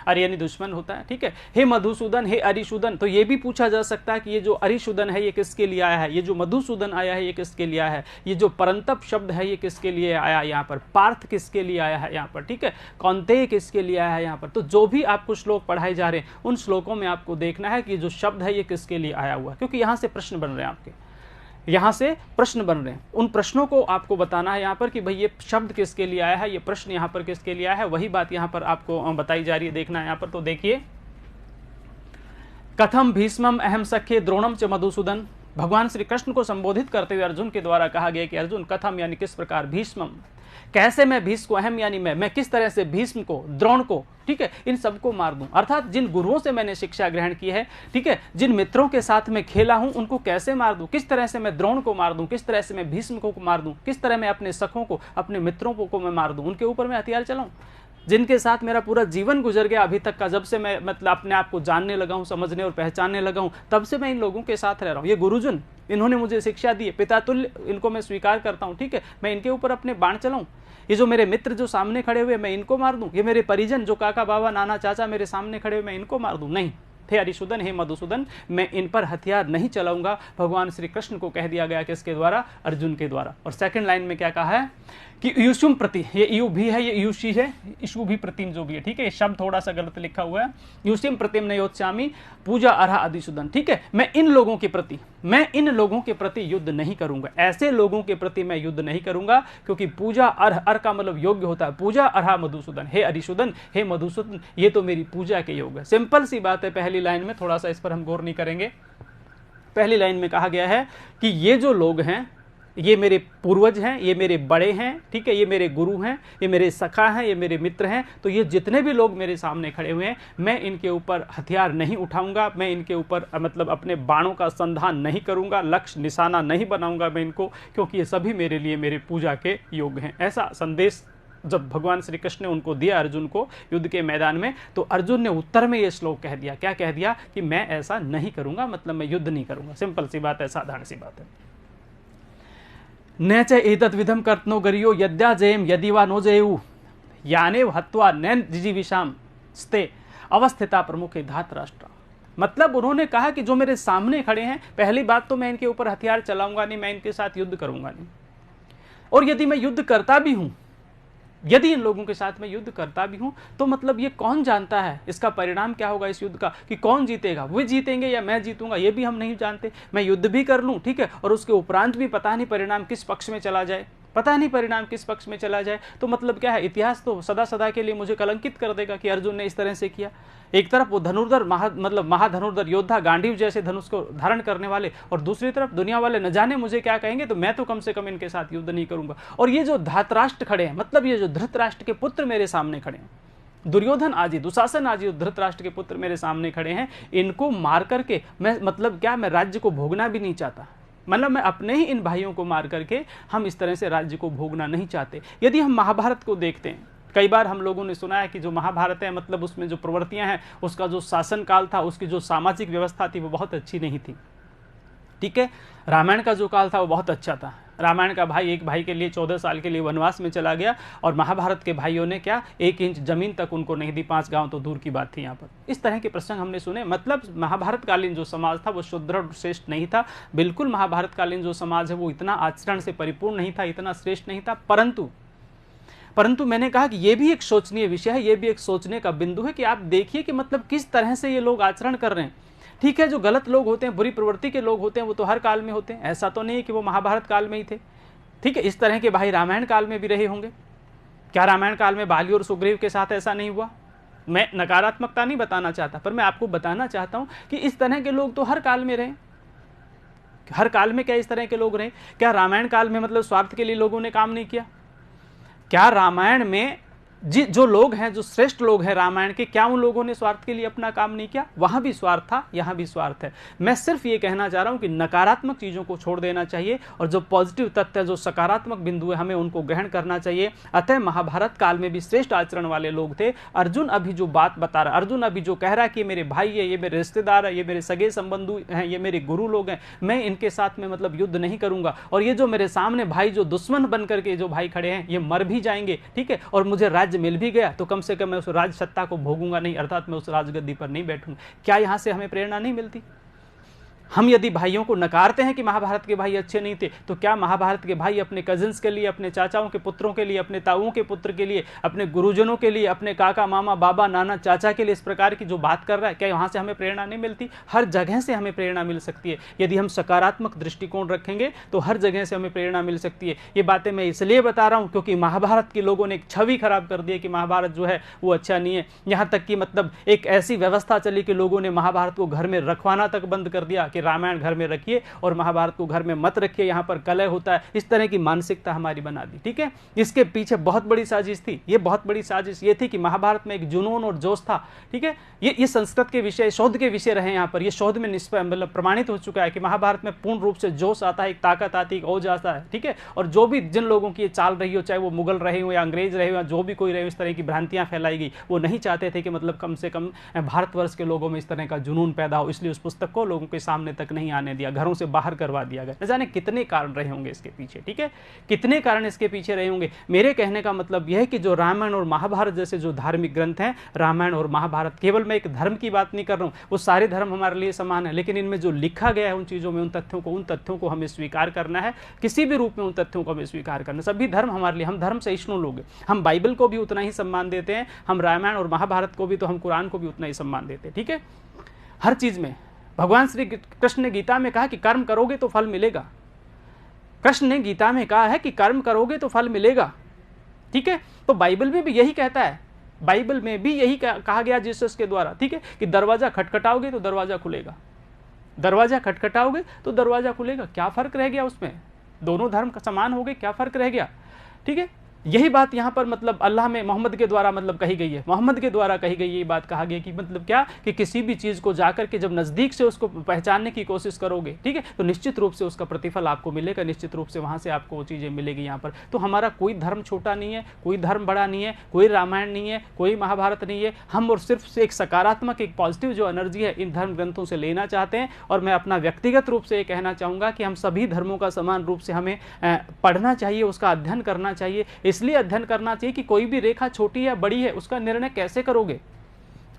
अरे यानी दुश्मन होता है, ठीक है, हे मधुसूदन, हे अरिसूदन। तो ये भी पूछा जा सकता है कि ये जो अरिसूदन है ये किसके लिए आया है, ये जो मधुसूदन आया है ये किसके लिए आया है, ये जो परंतप शब्द है ये किसके लिए आया है यहाँ पर, पार्थ किसके लिए आया है यहाँ पर, ठीक है, कौन्तेय किसके लिए आया है यहाँ पर। तो जो भी आपको श्लोक पढ़ाए जा रहे हैं उन श्लोकों में आपको देखना है कि जो शब्द है ये किसके लिए आया हुआ है, क्योंकि यहाँ से प्रश्न बन रहे हैं आपके, यहाँ से प्रश्न बन रहे हैं। उन प्रश्नों को आपको बताना है यहाँ पर कि भाई ये शब्द किसके लिए आया है, ये प्रश्न यहाँ पर किसके लिए आया है, वही बात यहाँ पर आपको बताई जा रही है, देखना है यहाँ पर। तो देखिए, कथम भीष्मम अहम सख्ये द्रोणम च मधुसूदन, भगवान श्री कृष्ण को संबोधित करते हुए अर्जुन के द्वारा कहा गया कि अर्जुन, कथम यानी किस प्रकार, भीष्मम कैसे मैं भीष्म को, अहम यानी मैं किस तरह से भीष्म को, द्रोण को, ठीक है, इन सबको मार दूं, अर्थात जिन गुरुओं से मैंने शिक्षा ग्रहण की है, ठीक है, जिन मित्रों के साथ मैं खेला हूं उनको कैसे मार दूं, किस तरह से मैं द्रोण को मार दूं, किस तरह से मैं भीष्म को मार दूं, किस तरह मैं अपने सखों को, अपने मित्रों को मैं मार दूं, उनके ऊपर मैं हथियार चलाऊं, जिनके साथ मेरा पूरा जीवन गुजर गया अभी तक का, जब से मैं मतलब अपने आप को जानने लगा हूं, समझने और पहचानने लगा हूं, तब से मैं इन लोगों के साथ रह रहा हूं। ये गुरुजन, इन्होंने मुझे शिक्षा दी है, पिता तुल्य, इनको मैं स्वीकार करता हूं, ठीक है, मैं इनके ऊपर अपने बाण चलाऊं। ये जो मेरे मित्र जो सामने खड़े हुए मैं इनको मार दूं, ये मेरे परिजन जो काका बाबा नाना चाचा मेरे सामने खड़े हुए मैं इनको मार दूं, नहीं, हे अरिसूदन, हे मधुसूदन, मैं इन पर हथियार नहीं चलाऊंगा। भगवान श्री कृष्ण को कह दिया गया किसके द्वारा, अर्जुन के द्वारा। और सेकंड लाइन में क्या कहा है कि यूसुम प्रति, ये यू भी है, ये यूशी है, इशु भी प्रतिम जो भी है, ठीक है, ये शब्द थोड़ा सा गलत लिखा हुआ है, यूसिम प्रतिम नयोत्स्यामि पूजा अर्हा अरिसूदन, ठीक है, मैं इन लोगों के प्रति युद्ध नहीं करूंगा, ऐसे लोगों के प्रति मैं युद्ध नहीं करूंगा, क्योंकि पूजा अर्ह का मतलब योग्य होता है, पूजा अर्हा मधुसूदन, हे अरिसूदन, हे मधुसूदन, ये तो मेरी पूजा के योग्य है। सिंपल सी बात है, पहली लाइन में थोड़ा सा इस पर हम गौर नहीं करेंगे। पहली लाइन में कहा गया है कि ये जो लोग हैं ये मेरे पूर्वज हैं, ये मेरे बड़े हैं, ठीक है, ये मेरे गुरु हैं, ये मेरे सखा हैं, ये मेरे मित्र हैं। तो ये जितने भी लोग मेरे सामने खड़े हुए हैं मैं इनके ऊपर हथियार नहीं उठाऊंगा, मैं इनके ऊपर मतलब अपने बाणों का संधान नहीं करूंगा, लक्ष्य निशाना नहीं बनाऊंगा मैं इनको, क्योंकि ये सभी मेरे लिए मेरे पूजा के योग्य हैं। ऐसा संदेश जब भगवान श्री कृष्ण ने उनको दिया अर्जुन को युद्ध के मैदान में, तो अर्जुन ने उत्तर में ये श्लोक कह दिया, क्या कह दिया कि मैं ऐसा नहीं करूंगा, मतलब मैं युद्ध नहीं करूंगा। सिंपल सी बात है, साधारण सी बात है। न च एतद् विधम कर्तनो गरियो यद्या जयम यदि वा नो जयेयु याने हत्वा नैन जिजीविषाम स्ते अवस्थिता प्रमुख धातराष्ट्र। मतलब उन्होंने कहा कि जो मेरे सामने खड़े हैं, पहली बात तो मैं इनके ऊपर हथियार चलाऊंगा नहीं, मैं इनके साथ युद्ध करूंगा नहीं, और यदि मैं युद्ध करता भी हूं, यदि इन लोगों के साथ मैं युद्ध करता भी हूं, तो मतलब ये कौन जानता है इसका परिणाम क्या होगा इस युद्ध का, कि कौन जीतेगा, वे जीतेंगे या मैं जीतूंगा, ये भी हम नहीं जानते। मैं युद्ध भी कर लूं, ठीक है, और उसके उपरांत भी पता नहीं परिणाम किस पक्ष में चला जाए, पता नहीं परिणाम किस पक्ष में चला जाए, तो मतलब क्या है, इतिहास तो सदा सदा के लिए मुझे कलंकित कर देगा कि अर्जुन ने इस तरह से किया। एक तरफ वो धनुर्धर महाधनुर्धर योद्धा, गांडीव जैसे धनुष को धारण करने वाले, और दूसरी तरफ दुनिया वाले न जाने मुझे क्या कहेंगे, तो मैं तो कम से कम इनके साथ युद्ध नहीं करूंगा। और ये जो धातराष्ट्र खड़े हैं, मतलब ये जो धृतराष्ट्र के पुत्र मेरे सामने खड़े हैं, दुर्योधन आदि, दुशासन आदि, धृतराष्ट्र के पुत्र मेरे सामने खड़े हैं, इनको मार करके मैं मतलब क्या, मैं राज्य को भोगना भी नहीं चाहता। मतलब मैं अपने ही इन भाइयों को मार करके हम इस तरह से राज्य को भोगना नहीं चाहते। यदि हम महाभारत को देखते हैं, कई बार हम लोगों ने सुना है कि जो महाभारत है, मतलब उसमें जो प्रवृत्तियां हैं, उसका जो शासन काल था, उसकी जो सामाजिक व्यवस्था थी वो बहुत अच्छी नहीं थी, ठीक है। रामायण का जो काल था वो बहुत अच्छा था। रामायण का भाई एक भाई के लिए 14 साल के लिए वनवास में चला गया, और महाभारत के भाइयों ने क्या 1 इंच जमीन तक उनको नहीं दी, 5 गांव तो दूर की बात थी। यहाँ पर इस तरह के प्रसंग हमने सुने। मतलब महाभारत कालीन जो समाज था वो सुदृढ़ श्रेष्ठ नहीं था, बिल्कुल महाभारत कालीन जो समाज है वो इतना आचरण से परिपूर्ण नहीं था, इतना श्रेष्ठ नहीं था। परंतु मैंने कहा कि ये भी एक सोचनीय विषय है, ये भी एक सोचने का बिंदु है कि आप देखिए कि मतलब किस तरह से ये लोग आचरण कर रहे हैं। ठीक है, जो गलत लोग होते हैं, बुरी प्रवृत्ति के लोग होते हैं, वो तो हर काल में होते हैं, ऐसा तो नहीं है कि वो महाभारत काल में ही थे। ठीक है, इस तरह के भाई रामायण काल में भी रहे होंगे। क्या रामायण काल में बाली और सुग्रीव के साथ ऐसा नहीं हुआ? मैं नकारात्मकता नहीं बताना चाहता, पर मैं आपको बताना चाहता हूं कि इस तरह के लोग तो हर काल में रहे। हर काल में क्या इस तरह के लोग रहे? क्या रामायण काल में मतलब स्वार्थ के लिए लोगों ने काम नहीं किया? क्या रामायण में जो लोग हैं, जो श्रेष्ठ लोग हैं रामायण के, क्या उन लोगों ने स्वार्थ के लिए अपना काम नहीं किया? वहां भी स्वार्थ था, यहां भी स्वार्थ है। मैं सिर्फ ये कहना चाह रहा हूं कि नकारात्मक चीजों को छोड़ देना चाहिए, और जो पॉजिटिव तथ्य, जो सकारात्मक बिंदु है, हमें उनको ग्रहण करना चाहिए। अतः महाभारत काल में भी श्रेष्ठ आचरण वाले लोग थे। अर्जुन अभी जो बात बता रहा, अर्जुन अभी जो कह रहा है कि मेरे भाई है, ये मेरे रिश्तेदार है, ये मेरे सगे संबंधु हैं, ये मेरे गुरु लोग हैं, मैं इनके साथ में मतलब युद्ध नहीं करूंगा, और ये जो मेरे सामने भाई जो दुश्मन बन करके जो भाई खड़े हैं, ये मर भी जाएंगे, ठीक है, और मुझे राज्य मिल भी गया तो कम से कम मैं उस राज सत्ता को भोगूंगा नहीं, अर्थात मैं उस राजगद्दी पर नहीं बैठूंगा। क्या यहां से हमें प्रेरणा नहीं मिलती? हम यदि भाइयों को नकारते हैं कि महाभारत के भाई अच्छे नहीं थे, तो क्या महाभारत के भाई अपने कजिन्स के लिए, अपने चाचाओं के पुत्रों के लिए, अपने ताऊओं के पुत्र के लिए, अपने गुरुजनों के लिए, अपने काका मामा बाबा नाना चाचा के लिए इस प्रकार की जो बात कर रहा है, क्या वहां से हमें प्रेरणा नहीं मिलती? हर जगह से हमें प्रेरणा मिल सकती है। यदि हम सकारात्मक दृष्टिकोण रखेंगे तो हर जगह से हमें प्रेरणा मिल सकती है। ये बातें मैं इसलिए बता रहा हूं क्योंकि महाभारत के लोगों ने एक छवि खराब कर दी है कि महाभारत जो है वो अच्छा नहीं है। यहां तक कि मतलब एक ऐसी व्यवस्था चली कि लोगों ने महाभारत को घर में रखवाना तक बंद कर दिया कि रामायण घर में रखिए और महाभारत को घर में मत रखिए, यहां पर कलह होता है। इस तरह की मानसिकता हमारी बना दी। ठीक है, इसके पीछे बहुत बड़ी साजिश थी। ये बहुत बड़ी साजिश ये थी कि महाभारत में एक जुनून और जोश था। ठीक है, ये संस्कृत के विषय, शोध के विषय रहे। यहां पर ये शोध में मतलब प्रमाणित हो चुका है कि महाभारत में पूर्ण रूप से जोश आता है, एक ताकत आती है, एक ओज आता है। ठीक है, और जो भी जिन लोगों की ये चाल रही हो, चाहे वो मुगल रहे हो या अंग्रेज रहे हो या जो भी कोई रहे हो, इस तरह की भ्रांतियां फैलाई गई, वो नहीं चाहते थे कि मतलब कम से कम भारतवर्ष के लोगों में इस तरह का जुनून पैदा हो, इसलिए उस पुस्तक को लोगों के सामने तक नहीं आने दिया, घरों से बाहर करवा दिया गया। न जाने कितने कारण रहे होंगे इसके पीछे। ठीक है, कितने कारण इसके पीछे रहे होंगे। मेरे कहने का मतलब यह है कि जो रामायण और महाभारत जैसे जो धार्मिक ग्रंथ हैं, रामायण और महाभारत, केवल मैं एक धर्म की बात नहीं कर रहा हूं, वो सारे धर्म हमारे लिए समान है, लेकिन इनमें जो लिखा गया है उन चीजों में, उन तथ्यों को हमें स्वीकार करना है। किसी भी रूप में उन तथ्यों को हमें स्वीकार करना। सभी धर्म हमारे लिए, हम धर्म सहिष्णु लोग हैं। हम बाइबल को भी उतना ही सम्मान देते हैं, हम रामायण और महाभारत को भी, तो हम कुरान को भी उतना ही सम्मान देते हैं। ठीक है, हर चीज में भगवान श्री कृष्ण ने गीता में कहा कि कर्म करोगे तो फल मिलेगा। कृष्ण ने गीता में कहा है कि कर्म करोगे तो फल मिलेगा। ठीक है, तो बाइबल में भी यही कहता है, बाइबल में भी यही कहा गया जीसस के द्वारा। ठीक है, कि दरवाजा खटखटाओगे तो दरवाजा खुलेगा, दरवाजा खटखटाओगे तो दरवाजा खुलेगा। क्या फर्क रह गया उसमें? दोनों धर्म समान हो गए, क्या फर्क रह गया? ठीक है, यही बात यहाँ पर मतलब अल्लाह में मोहम्मद के द्वारा मतलब कही गई है, मोहम्मद के द्वारा कही गई ये बात कहा गया कि मतलब क्या कि किसी भी चीज़ को जाकर के जब नज़दीक से उसको पहचानने की कोशिश करोगे, ठीक है, तो निश्चित रूप से उसका प्रतिफल आपको मिलेगा, निश्चित रूप से वहाँ से आपको वो चीज़ें मिलेगी यहाँ पर। तो हमारा कोई धर्म छोटा नहीं है, कोई धर्म बड़ा नहीं है, कोई रामायण नहीं है, कोई महाभारत नहीं है, हम और सिर्फ एक सकारात्मक एक पॉजिटिव जो एनर्जी है इन धर्म ग्रंथों से लेना चाहते हैं। और मैं अपना व्यक्तिगत रूप से ये कहना चाहूँगा कि हम सभी धर्मों का समान रूप से हमें पढ़ना चाहिए, उसका अध्ययन करना चाहिए। इसलिए अध्ययन करना चाहिए कि कोई भी रेखा छोटी है बड़ी है उसका निर्णय कैसे करोगे,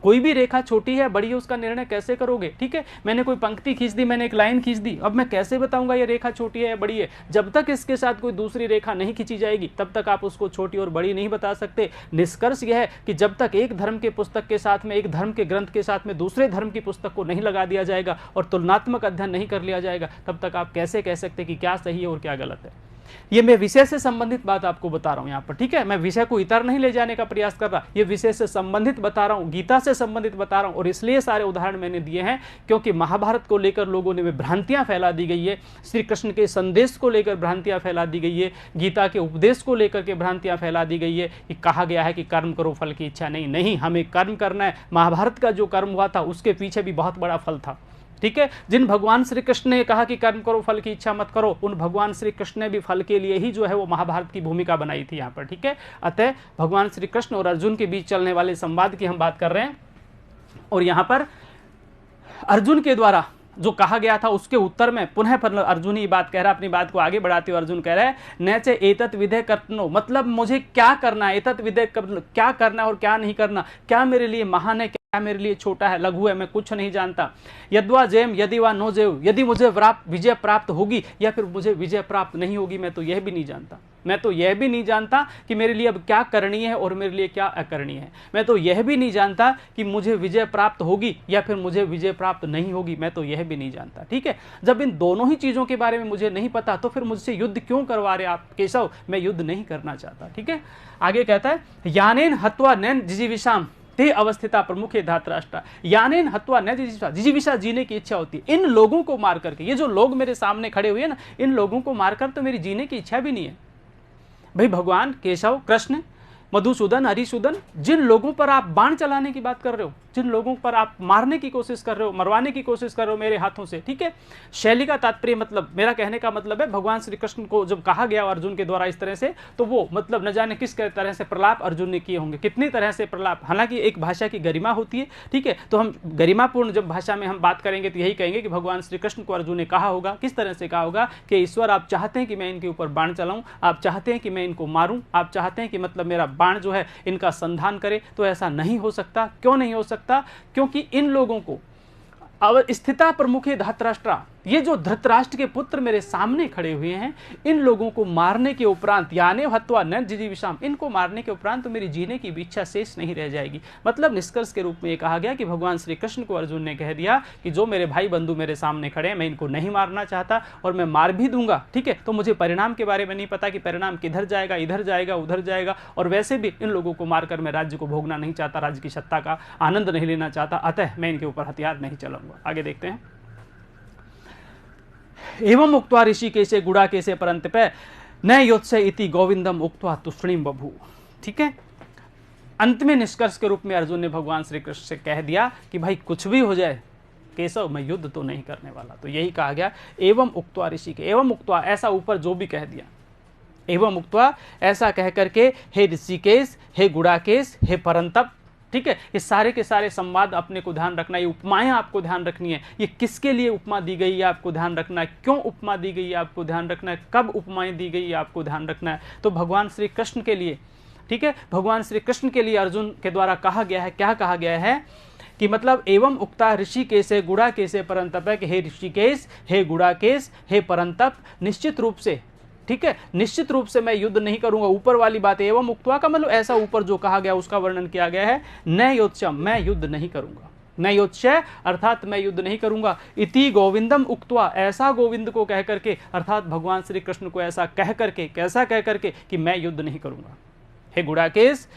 कोई भी रेखा छोटी है बड़ी है उसका निर्णय कैसे करोगे, ठीक है। मैंने कोई पंक्ति खींच दी, मैंने एक लाइन खींच दी, अब मैं कैसे बताऊंगा ये रेखा छोटी है या बड़ी है? जब तक इसके साथ कोई दूसरी रेखा नहीं खींची जाएगी तब तक आप उसको छोटी और बड़ी नहीं बता सकते। निष्कर्ष यह है कि जब तक एक धर्म के पुस्तक के साथ में, एक धर्म के ग्रंथ के साथ में दूसरे धर्म की पुस्तक को नहीं लगा दिया जाएगा और तुलनात्मक अध्ययन नहीं कर लिया जाएगा, तब तक आप कैसे कह सकते कि क्या सही है और क्या गलत है। ये मैं विषय से संबंधित बात आपको बता रहा हूं यहाँ पर, ठीक है। मैं विषय को इतर नहीं ले जाने का प्रयास कर रहा, ये विषय से संबंधित बता रहा हूं, गीता से संबंधित बता रहा हूं। और इसलिए सारे उदाहरण मैंने दिए हैं क्योंकि महाभारत को लेकर लोगों ने भ्रांतियां फैला दी गई है, श्री कृष्ण के संदेश को लेकर भ्रांतियां फैला दी गई है, गीता के उपदेश को लेकर के भ्रांतियां फैला दी गई है कि कहा गया है कि कर्म करो फल की इच्छा नहीं। नहीं, हमें कर्म करना है। महाभारत का जो कर्म हुआ था उसके पीछे भी बहुत बड़ा फल था, ठीक है। जिन भगवान श्री कृष्ण ने कहा कि कर्म करो फल की इच्छा मत करो, उन भगवान श्री कृष्ण ने भी फल के लिए ही जो है वो महाभारत की भूमिका बनाई थी यहाँ पर, ठीक है। अतः भगवान श्री कृष्ण और अर्जुन के बीच चलने वाले संवाद की हम बात कर रहे हैं। और यहाँ पर अर्जुन के द्वारा जो कहा गया था उसके उत्तर में पुनः अर्जुन ही बात कह रहा है, अपनी बात को आगे बढ़ाते हुए अर्जुन कह रहा है नैचे एतत् विधेय कर्तनो, मतलब मुझे क्या करना है, एतत् विधेय क्या करना है और क्या नहीं करना, क्या मेरे लिए महान है, क्या मेरे लिए छोटा है, लघु है, मैं कुछ नहीं जानता। यद्वा जयम यदि वा नो जय, यदि मुझे विजय प्राप्त होगी या फिर मुझे विजय प्राप्त नहीं होगी, मैं तो यह भी नहीं जानता। मैं तो यह भी नहीं जानता कि मेरे लिए अब क्या करणीय है और मेरे लिए क्या अकरणीय है। मैं तो यह भी नहीं जानता कि मुझे विजय प्राप्त होगी या फिर मुझे विजय प्राप्त नहीं होगी, मैं तो यह भी नहीं जानता, ठीक है। जब इन दोनों ही चीज़ों के बारे में मुझे नहीं पता तो फिर मुझसे युद्ध क्यों करवा रहे आप केशव? मैं युद्ध नहीं करना चाहता, ठीक है। आगे कहता है यानेन हत्वा नैन जिजीविषाम ते अवस्थिता प्रमुख धातराष्ट्र, यानेन हत्वा न जिजीविषा, जिजीविषा जीने की इच्छा होती है। इन लोगों को मार करके, ये जो लोग मेरे सामने खड़े हुए हैं ना, इन लोगों को मारकर तो मेरी जीने की इच्छा भी नहीं है। भाई भगवान केशव कृष्ण मधुसूदन हरिसूदन, जिन लोगों पर आप बाण चलाने की बात कर रहे हो, जिन लोगों पर आप मारने की कोशिश कर रहे हो, मरवाने की कोशिश कर रहे हो मेरे हाथों से, ठीक है। शैली का तात्पर्य मतलब, मेरा कहने का मतलब है भगवान श्री कृष्ण को जब कहा गया अर्जुन के द्वारा इस तरह से, तो वो मतलब न जाने किस तरह से प्रलाप अर्जुन ने किए होंगे, कितनी तरह से प्रलाप। हालांकि एक भाषा की गरिमा होती है, ठीक है, तो हम गरिमापूर्ण जब भाषा में हम बात करेंगे तो यही कहेंगे कि भगवान श्री कृष्ण को अर्जुन ने कहा होगा, किस तरह से कहा होगा कि ईश्वर आप चाहते हैं कि मैं इनके ऊपर बाण चलाऊं, आप चाहते हैं कि मैं इनको मारूं, आप चाहते हैं कि मतलब मेरा बाण जो है इनका संधान करे, तो ऐसा नहीं हो सकता। क्यों नहीं हो सकता? क्योंकि इन लोगों को स्थिता प्रमुखे धृतराष्ट्र, ये जो धृतराष्ट्र के पुत्र मेरे सामने खड़े हुए हैं, इन लोगों को मारने के उपरांत याने हत्वा न जिजीविषाम, इनको मारने के उपरांत तो मेरी जीने की भी इच्छा शेष नहीं रह जाएगी। मतलब निष्कर्ष के रूप में ये कहा गया कि भगवान श्री कृष्ण को अर्जुन ने कह दिया कि जो मेरे भाई बंधु मेरे सामने खड़े हैं, मैं इनको नहीं मारना चाहता और मैं मार भी दूंगा, ठीक है। तो मुझे परिणाम के बारे में नहीं पता कि परिणाम किधर जाएगा, इधर जाएगा, उधर जाएगा, और वैसे भी इन लोगों को मारकर मैं राज्य को भोगना नहीं चाहता, राज्य की सत्ता का आनंद नहीं लेना चाहता, अतः मैं इनके ऊपर हथियार नहीं चलाऊंगा। आगे देखते हैं। एवं उक्त्वा ऋषिकेशे गुडाकेशे परंतपे न योत्स्य इति गोविंदम उक्त्वा तुष्णीम बभू, ठीक है। अंत में निष्कर्ष के रूप में अर्जुन ने भगवान श्री कृष्ण से कह दिया कि भाई कुछ भी हो जाए केशव, मैं युद्ध तो नहीं करने वाला। तो यही कहा गया एवं उक्त्वा ऋषिके, एवं उक्त्वा ऐसा ऊपर जो भी कह दिया, एवं उक्त्वा ऐसा कह करके हे ऋषिकेश, हे गुडाकेश, हे परंतप, ठीक है। ये सारे के सारे संवाद अपने को ध्यान रखना, ये उपमाएं आपको ध्यान रखनी है, ये किसके लिए उपमा दी गई है आपको ध्यान रखना है, क्यों उपमा दी गई है आपको ध्यान रखना है, कब उपमाएं दी गई है आपको ध्यान रखना है। तो भगवान श्री कृष्ण के लिए, ठीक है, भगवान श्री कृष्ण के लिए अर्जुन के द्वारा कहा गया है, क्या कहा गया है कि मतलब एवं उक्ता ऋषिकेश गुड़ाकेश परंतप, है कि हे ऋषिकेश, हे गुड़ाकेश, हे परंतप, निश्चित रूप से, ठीक है, निश्चित रूप से मैं युद्ध नहीं करूंगा। ऊपर वाली बात एवं उक्त्वा का मतलब ऐसा ऊपर जो कहा गया उसका वर्णन किया गया है, न योत्स्यम, मैं युद्ध नहीं करूंगा, न योत्स्य अर्थात मैं युद्ध नहीं करूंगा, इति गोविंदम उक्त्वा, ऐसा गोविंद को कह करके, अर्थात भगवान श्री कृष्ण को ऐसा कह करके, कैसा कह करके कि मैं युद्ध नहीं करूंगा। हे गुड़ाकेश,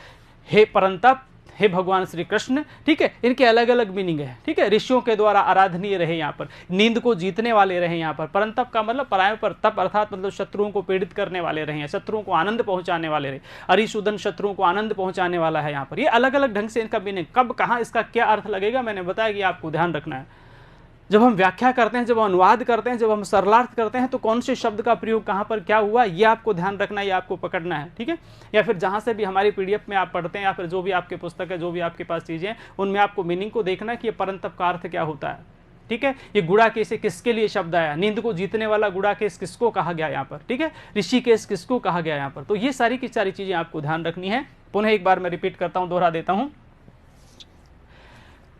हे परंतप, हे भगवान श्री कृष्ण, ठीक है, इनके अलग अलग मीनिंग है, ठीक है। ऋषियों के द्वारा आराधनीय रहे, यहाँ पर नींद को जीतने वाले रहे, यहाँ पर परंतप का मतलब परायों पर तप अर्थात मतलब शत्रुओं को पीड़ित करने वाले रहे, शत्रुओं को आनंद पहुंचाने वाले रहे। अरिशुदन शत्रुओं को आनंद पहुंचाने वाला है यहाँ पर। ये अलग अलग ढंग से इनका मीनिंग, कब कहाँ इसका क्या अर्थ लगेगा मैंने बताया कि आपको ध्यान रखना है। जब हम व्याख्या करते हैं, जब हम अनुवाद करते हैं, जब हम सरलार्थ करते हैं, तो कौन से शब्द का प्रयोग कहाँ पर क्या हुआ, ये आपको ध्यान रखना है, ये आपको पकड़ना है, ठीक है। या फिर जहाँ से भी हमारी पीडीएफ में आप पढ़ते हैं या फिर जो भी आपके पुस्तक है, जो भी आपके पास चीज़ें हैं, उनमें आपको मीनिंग को देखना है कि ये परंतप का अर्थ क्या होता है, ठीक है। ये गुड़ाकेश किसके लिए शब्द आया, नींद को जीतने वाला गुड़ाकेश किसको कहा गया यहाँ पर, ठीक है। ऋषिकेश किसको कहा गया यहाँ पर। तो ये सारी की सारी चीज़ें आपको ध्यान रखनी है। पुनः एक बार मैं रिपीट करता हूँ, दोहरा देता हूँ।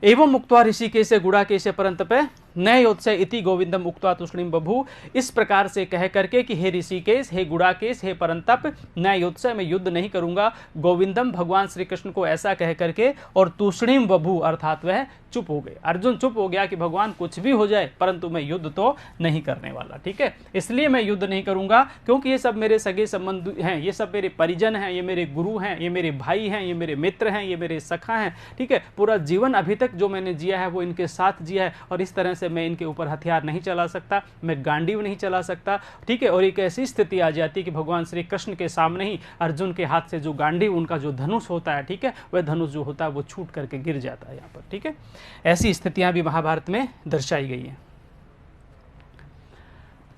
एवं उक्त्वा ऋषिकेश गुड़ाकेश परंतपे न योत्सय इति गोविंदम उक्त्वा तूष्णीम बभू। इस प्रकार से कह करके कि हे ऋषिकेश, हे गुड़ाकेश, हे परंतप, न योत्सय, मैं युद्ध नहीं करूंगा, गोविंदम भगवान श्री कृष्ण को ऐसा कह करके, और तूष्णीम बभू अर्थात वह चुप हो गए। अर्जुन चुप हो गया कि भगवान कुछ भी हो जाए परंतु मैं युद्ध तो नहीं करने वाला, ठीक है। इसलिए मैं युद्ध नहीं करूंगा क्योंकि ये सब मेरे सगे संबंधी हैं, ये सब मेरे परिजन हैं, ये मेरे गुरु हैं, ये मेरे भाई हैं, ये मेरे मित्र हैं, ये मेरे सखा हैं, ठीक है। पूरा जीवन अभी तक जो मैंने जिया है वो इनके साथ जिया है, और इस तरह से मैं इनके ऊपर हथियार नहीं चला सकता, मैं गांडीव नहीं चला सकता, ठीक है। और एक ऐसी स्थिति आ जाती कि भगवान श्री कृष्ण के सामने ही अर्जुन के हाथ से जो गांडीव, उनका जो धनुष होता है, ठीक है, वह धनुष जो होता है वो छूट करके गिर जाता है यहाँ पर, ठीक है। ऐसी स्थितियां भी महाभारत में दर्शाई गई हैं।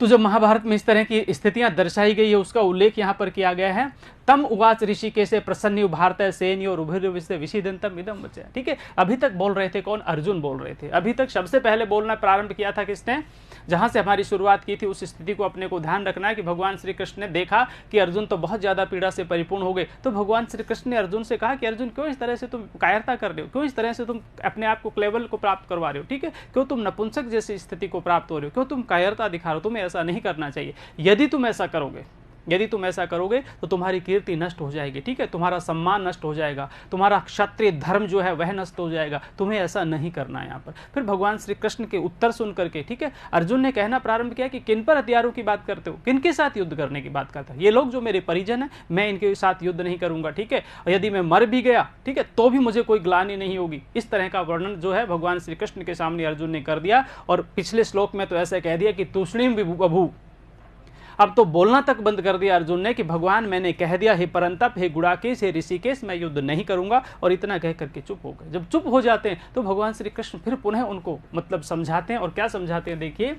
तो जब महाभारत में इस तरह की स्थितियां दर्शाई गई है, उसका उल्लेख यहां पर किया गया है। तम उवाच ऋषिकेश प्रसन्न भारत सेन और उभय विषिदंतम इदम बचा, ठीक है। अभी तक बोल रहे थे कौन, अर्जुन बोल रहे थे। अभी तक सबसे पहले बोलना प्रारंभ किया था किसने, जहां से हमारी शुरुआत की थी उस स्थिति को अपने को ध्यान रखना है कि भगवान श्री कृष्ण ने देखा कि अर्जुन तो बहुत ज्यादा पीड़ा से परिपूर्ण हो गए, तो भगवान श्री कृष्ण ने अर्जुन से कहा कि अर्जुन क्यों इस तरह से तुम कायरता कर रहे हो, क्यों इस तरह से तुम अपने आप को क्लेवल को प्राप्त करवा रहे हो, ठीक है, क्यों तुम नपुंसक जैसी स्थिति को प्राप्त हो रहे हो, क्यों तुम कायरता दिखा रहे हो, तुम्हें ऐसा नहीं करना चाहिए। यदि तुम ऐसा करोगे तो तुम्हारी कीर्ति नष्ट हो जाएगी, ठीक है, तुम्हारा सम्मान नष्ट हो जाएगा, तुम्हारा क्षत्रिय धर्म जो है वह नष्ट हो जाएगा, तुम्हें ऐसा नहीं करना है यहाँ पर। फिर भगवान श्री कृष्ण के उत्तर सुन करके, ठीक है, अर्जुन ने कहना प्रारंभ किया कि किन पर हथियारों की बात करते हो, किनके साथ युद्ध करने की बात करते हो, ये लोग जो मेरे परिजन हैं, मैं इनके साथ युद्ध नहीं करूंगा, ठीक है। यदि मैं मर भी गया, ठीक है, तो भी मुझे कोई ग्लानि नहीं होगी। इस तरह का वर्णन जो है भगवान श्री कृष्ण के सामने अर्जुन ने कर दिया। और पिछले श्लोक में तो ऐसा कह दिया कि तूष्णीम बभू, अब तो बोलना तक बंद कर दिया अर्जुन ने कि भगवान मैंने कह दिया, हे परंतप, हे गुड़ाकेश, हे ऋषिकेश, मैं युद्ध नहीं करूंगा, और इतना कह करके चुप हो गए। जब चुप हो जाते हैं तो भगवान श्री कृष्ण फिर पुनः उनको मतलब समझाते हैं, और क्या समझाते हैं देखिए।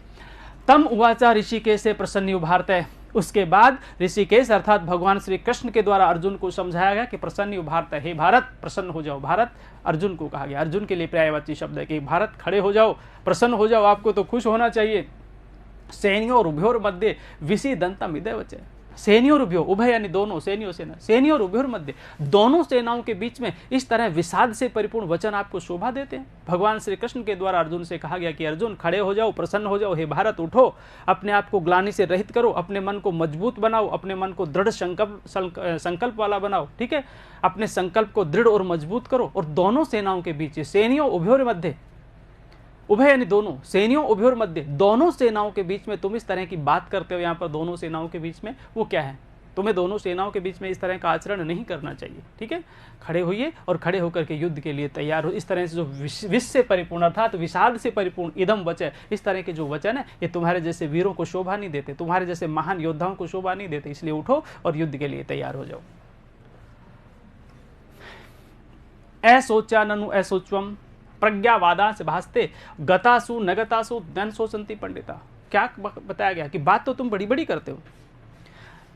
तम उवाचा ऋषिकेश से प्रसन्न भारत है। उसके बाद ऋषिकेश अर्थात भगवान श्री कृष्ण के द्वारा अर्जुन को समझाया गया कि प्रसन्न भारत है, हे भारत प्रसन्न हो जाओ। भारत अर्जुन को कहा गया, अर्जुन के लिए पर्यायवाची शब्द है कि भारत खड़े हो जाओ, प्रसन्न हो जाओ, आपको तो खुश होना चाहिए। सैन्यों और उभयोर मध्य विषिदंतम इदम बचा। सैन्यों और उभयोर, उभय यानी दोनों, सैन्यों सेना, सैन्यों और उभयोर मध्य, दोनों सेनाओं के बीच में इस तरह विषाद से परिपूर्ण वचन आपको शोभा देते हैं। भगवान श्री कृष्ण के द्वारा अर्जुन से कहा गया कि अर्जुन खड़े हो जाओ, प्रसन्न हो जाओ, हे भारत उठो, अपने आप को ग्लानि से रहित करो, अपने मन को मजबूत बनाओ, अपने मन को दृढ़ संकल्प वाला बनाओ, ठीक है, अपने संकल्प को दृढ़ और मजबूत करो। और दोनों सेनाओं के बीच, सैन्यों उभयोर मध्य, उभय यानी दोनों, सैन्यों उभयोर मध्य, दोनों सेनाओं के बीच में तुम इस तरह की बात करते हो। यहाँ पर दोनों सेनाओं के बीच में वो क्या है, तुम्हें दोनों सेनाओं के बीच में इस तरह का आचरण नहीं करना चाहिए, ठीक है। खड़े होइए और खड़े होकर के युद्ध के लिए तैयार हो। इस तरह से जो विष से परिपूर्ण अर्थात विषाद से परिपूर्ण इदम वचन, इस तरह के जो वचन है ये तुम्हारे जैसे वीरों को शोभा नहीं देते, तुम्हारे जैसे महान योद्धाओं को शोभा नहीं देते। इसलिए उठो और युद्ध के लिए तैयार हो जाओ। ऐसोचा ननु ऐसोच्वम प्रज्ञावादा से भासते गतासु नगतासु धन सोचंती पंडिता। क्या बताया गया कि बात तो तुम बड़ी बड़ी करते हो।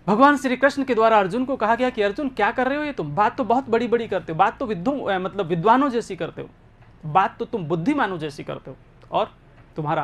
भगवान श्री कृष्ण के द्वारा अर्जुन को कहा गया कि अर्जुन क्या कर रहे हो, ये तुम बात तो बहुत बड़ी बड़ी करते हो, बात तो मतलब विद्वानों जैसी करते हो, बात तो तुम बुद्धिमानों जैसी करते हो, और तुम्हारा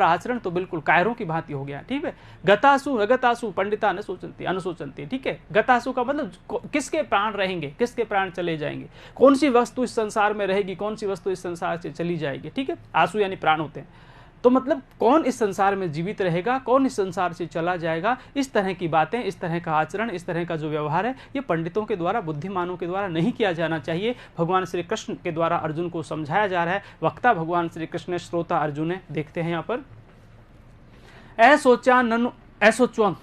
आचरण तो बिल्कुल कायरों की भांति हो गया, ठीक है। गतासु अगतासु पंडिता अनुशोचंती, ठीक है। गतासु का मतलब किसके प्राण रहेंगे, किसके प्राण चले जाएंगे, कौन सी वस्तु इस संसार में रहेगी, कौन सी वस्तु इस संसार से चली जाएगी, ठीक है। आंसू यानी प्राण होते हैं, तो मतलब कौन इस संसार में जीवित रहेगा, कौन इस संसार से चला जाएगा। इस तरह की बातें, इस तरह का आचरण, इस तरह का जो व्यवहार है, ये पंडितों के द्वारा, बुद्धिमानों के द्वारा नहीं किया जाना चाहिए। भगवान श्री कृष्ण के द्वारा अर्जुन को समझाया जा रहा है। वक्ता भगवान श्री कृष्ण, श्रोता अर्जुन है। देखते हैं यहाँ पर, ऐसोचा ननु ऐसोच्वम,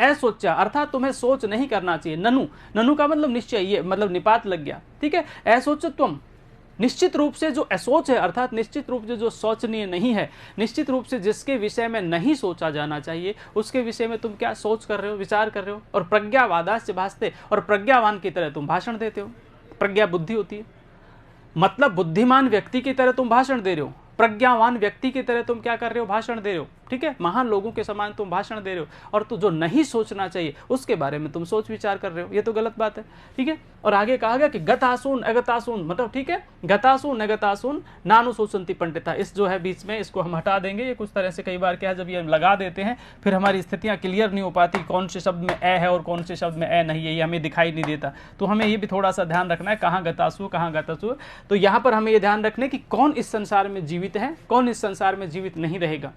असोचा अर्थात तुम्हें सोच नहीं करना चाहिए। ननु, ननु का मतलब निश्चय, ये मतलब निपात लग गया, ठीक है। असोचत्वम, निश्चित रूप से जो असोच है अर्थात निश्चित रूप से जो सोचनीय नहीं है, निश्चित रूप से जिसके विषय में नहीं सोचा जाना चाहिए उसके विषय में तुम क्या सोच कर रहे हो, विचार कर रहे हो। और प्रज्ञावादास्य भासते, और प्रज्ञावान की तरह तुम भाषण देते हो। प्रज्ञा बुद्धि होती है, मतलब बुद्धिमान व्यक्ति की तरह तुम भाषण दे रहे हो, प्रज्ञावान व्यक्ति की तरह तुम क्या कर रहे हो, भाषण दे रहे हो, ठीक है। महान लोगों के समान तुम भाषण दे रहे हो, और तो जो नहीं सोचना चाहिए उसके बारे में तुम सोच विचार कर रहे हो, ये तो गलत बात है, ठीक है। और आगे कहा गया कि गतासून अगतासून, मतलब ठीक है, गतासून अगतासून नानुशोचंती पंडिता, इस जो है बीच में इसको हम हटा देंगे। ये कुछ तरह से कई बार क्या है, जब ये हम लगा देते हैं फिर हमारी स्थितियां क्लियर नहीं हो पाती, कौन से शब्द में ए है और कौन से शब्द में ए नहीं है, ये हमें दिखाई नहीं देता। तो हमें ये भी थोड़ा सा ध्यान रखना है, कहाँ गतासु कहाँ गतासु। तो यहाँ पर हमें ये ध्यान रखना है कि कौन इस संसार में जीवित है, कौन इस संसार में जीवित नहीं रहेगा,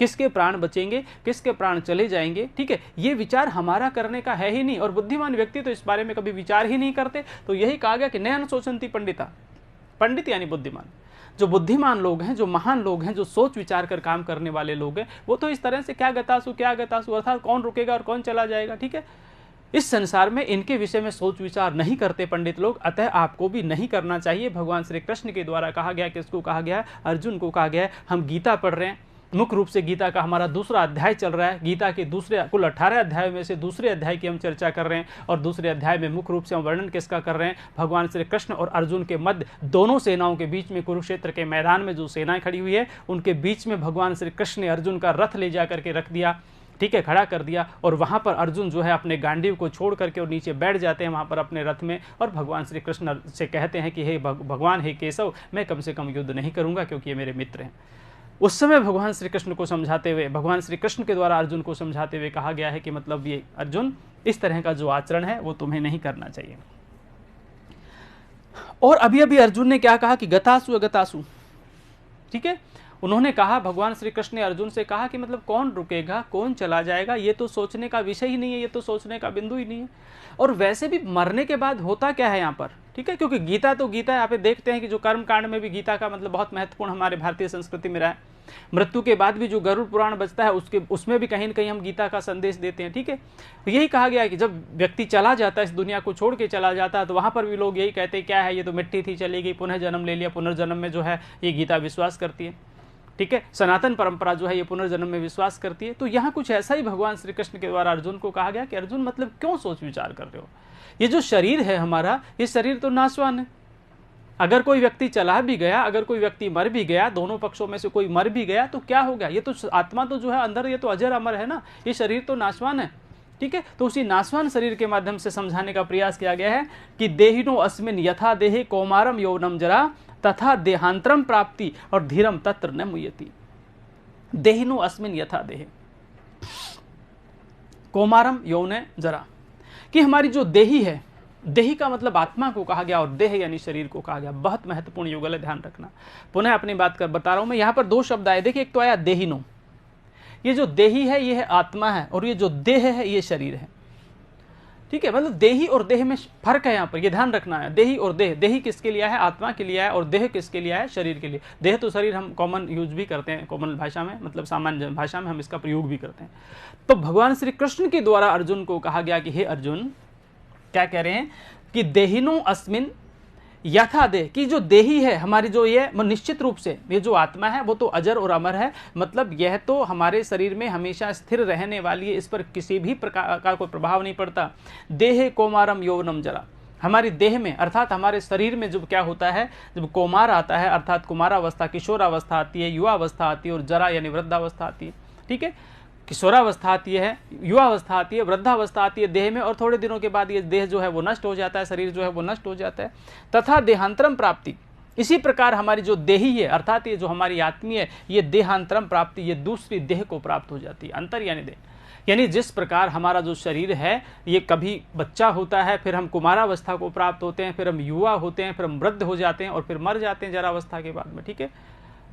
किसके प्राण बचेंगे, किसके प्राण चले जाएंगे, ठीक है। ये विचार हमारा करने का है ही नहीं, और बुद्धिमान व्यक्ति तो इस बारे में कभी विचार ही नहीं करते। तो यही कहा गया कि नयन सोचंती पंडिता, पंडित यानी बुद्धिमान, जो बुद्धिमान लोग हैं, जो महान लोग हैं, जो सोच विचार कर काम करने वाले लोग हैं, वो तो इस तरह से क्या गतासु अर्थात कौन रुकेगा और कौन चला जाएगा, ठीक है। इस संसार में इनके विषय में सोच विचार नहीं करते पंडित लोग, अतः आपको भी नहीं करना चाहिए। भगवान श्री कृष्ण के द्वारा कहा गया, किसको कहा गया, अर्जुन को कहा गया है। हम गीता पढ़ रहे हैं, मुख्य रूप से गीता का हमारा दूसरा अध्याय चल रहा है। गीता के दूसरे कुल 18 अध्याय में से दूसरे अध्याय की हम चर्चा कर रहे हैं, और दूसरे अध्याय में मुख्य रूप से हम वर्णन किसका कर रहे हैं, भगवान श्री कृष्ण और अर्जुन के मध्य दोनों सेनाओं के बीच में कुरुक्षेत्र के मैदान में जो सेनाएं खड़ी हुई है उनके बीच में भगवान श्री कृष्ण ने अर्जुन का रथ ले जा करके रख दिया, ठीक है, खड़ा कर दिया। और वहां पर अर्जुन जो है अपने गांडीव को छोड़ करके और नीचे बैठ जाते हैं वहां पर अपने रथ में, और भगवान श्री कृष्ण से कहते हैं कि हे भगवान, हे केशव, मैं कम से कम युद्ध नहीं करूंगा क्योंकि ये मेरे मित्र हैं। उस समय भगवान श्री कृष्ण को समझाते हुए, भगवान श्री कृष्ण के द्वारा अर्जुन को समझाते हुए कहा गया है कि मतलब ये अर्जुन, इस तरह का जो आचरण है वो तुम्हें नहीं करना चाहिए। और अभी अभी अर्जुन ने क्या कहा कि गतासु अगतासु, ठीक है। उन्होंने कहा, भगवान श्री कृष्ण ने अर्जुन से कहा कि मतलब कौन रुकेगा, कौन चला जाएगा, ये तो सोचने का विषय ही नहीं है, ये तो सोचने का बिंदु ही नहीं है। और वैसे भी मरने के बाद होता क्या है यहाँ पर, ठीक है, क्योंकि गीता तो गीता है। यहाँ पे देखते हैं कि जो कर्म कांड में भी गीता का मतलब बहुत महत्वपूर्ण हमारे भारतीय संस्कृति में रहा है। मृत्यु के बाद भी जो गरुड़ पुराण बचता है उसमें भी कहीं न कहीं हम गीता का संदेश देते हैं, ठीक है। तो यही कहा गया है कि जब व्यक्ति चला जाता है, इस दुनिया को छोड़ के चला जाता है, तो वहां पर भी लोग यही कहते हैं, क्या है, ये तो मिट्टी थी, चली गई, पुनः जन्म ले लिया। पुनर्जन्म में जो है ये गीता विश्वास करती है, ठीक है। सनातन परंपरा जो है ये पुनर्जन्म में विश्वास करती है। तो यहाँ कुछ ऐसा ही भगवान श्री कृष्ण के द्वारा अर्जुन को कहा गया कि अर्जुन मतलब क्यों सोच विचार कर रहे हो, ये जो शरीर है हमारा, ये शरीर तो नाशवान है। अगर कोई व्यक्ति चला भी गया, अगर कोई व्यक्ति मर भी गया, दोनों पक्षों में से कोई मर भी गया, तो क्या हो गया, ये तो आत्मा तो जो है अंदर, ये तो अजर अमर है ना, ये शरीर तो नाशवान है, ठीक है। तो उसी नाशवान शरीर के माध्यम से समझाने का प्रयास किया गया है कि देहिनो अस्मिन यथा देहे कौमारम यौवनम जरा तथा देहांतरम प्राप्ति और धीरम तत्र न मुयति। देहिनो अस्मिन यथा देहे कौमारम यौन जरा, कि हमारी जो देही है, देही का मतलब आत्मा को कहा गया और देह यानी शरीर को कहा गया। बहुत महत्वपूर्ण युगल है, ध्यान रखना। पुनः अपनी बात कर बता रहा हूं मैं। यहां पर दो शब्द आए, देखिए, एक तो आया देहिनो, ये जो देही है ये है आत्मा है, और ये जो देह है ये शरीर है, ठीक है। मतलब देही और देह में फर्क है, यहाँ पर ये ध्यान रखना है। देही और देह, देही किसके लिए है, आत्मा के लिए है, और देह किसके लिए है, शरीर के लिए। देह तो शरीर हम कॉमन यूज भी करते हैं, कॉमन भाषा में, मतलब सामान्य भाषा में हम इसका प्रयोग भी करते हैं। तो भगवान श्री कृष्ण के द्वारा अर्जुन को कहा गया कि हे अर्जुन, क्या कह रहे हैं कि देहिनो अस्मिन यथा देह, की जो देही है हमारी, जो ये निश्चित रूप से ये जो आत्मा है वो तो अजर और अमर है, मतलब यह तो हमारे शरीर में हमेशा स्थिर रहने वाली है, इस पर किसी भी प्रकार का कोई प्रभाव नहीं पड़ता। देहे कौमारम यौवनम जरा, हमारी देह में अर्थात हमारे शरीर में जब क्या होता है, जब कौमार आता है अर्थात कुमारावस्था, किशोरावस्था आती है, युवावस्था आती है, और जरा यानी वृद्धावस्था आती है, ठीक है। किशोरावस्था आती है, युवावस्था आती है, वृद्धावस्था आती है देह में, और थोड़े दिनों के बाद ये देह जो है वो नष्ट हो जाता है, शरीर जो है वो नष्ट हो जाता है। तथा देहांतरम प्राप्ति, इसी प्रकार हमारी जो देही है अर्थात ये जो हमारी आत्मीय है, ये देहांतरम प्राप्ति, ये दूसरी देह को प्राप्त हो जाती है। अंतर यानी देह, यानी जिस प्रकार हमारा जो शरीर है ये कभी बच्चा होता है, फिर हम कुमारावस्था को प्राप्त होते हैं, फिर हम युवा होते हैं, फिर हम वृद्ध हो जाते हैं, और फिर मर जाते हैं जरावस्था के बाद में, ठीक है।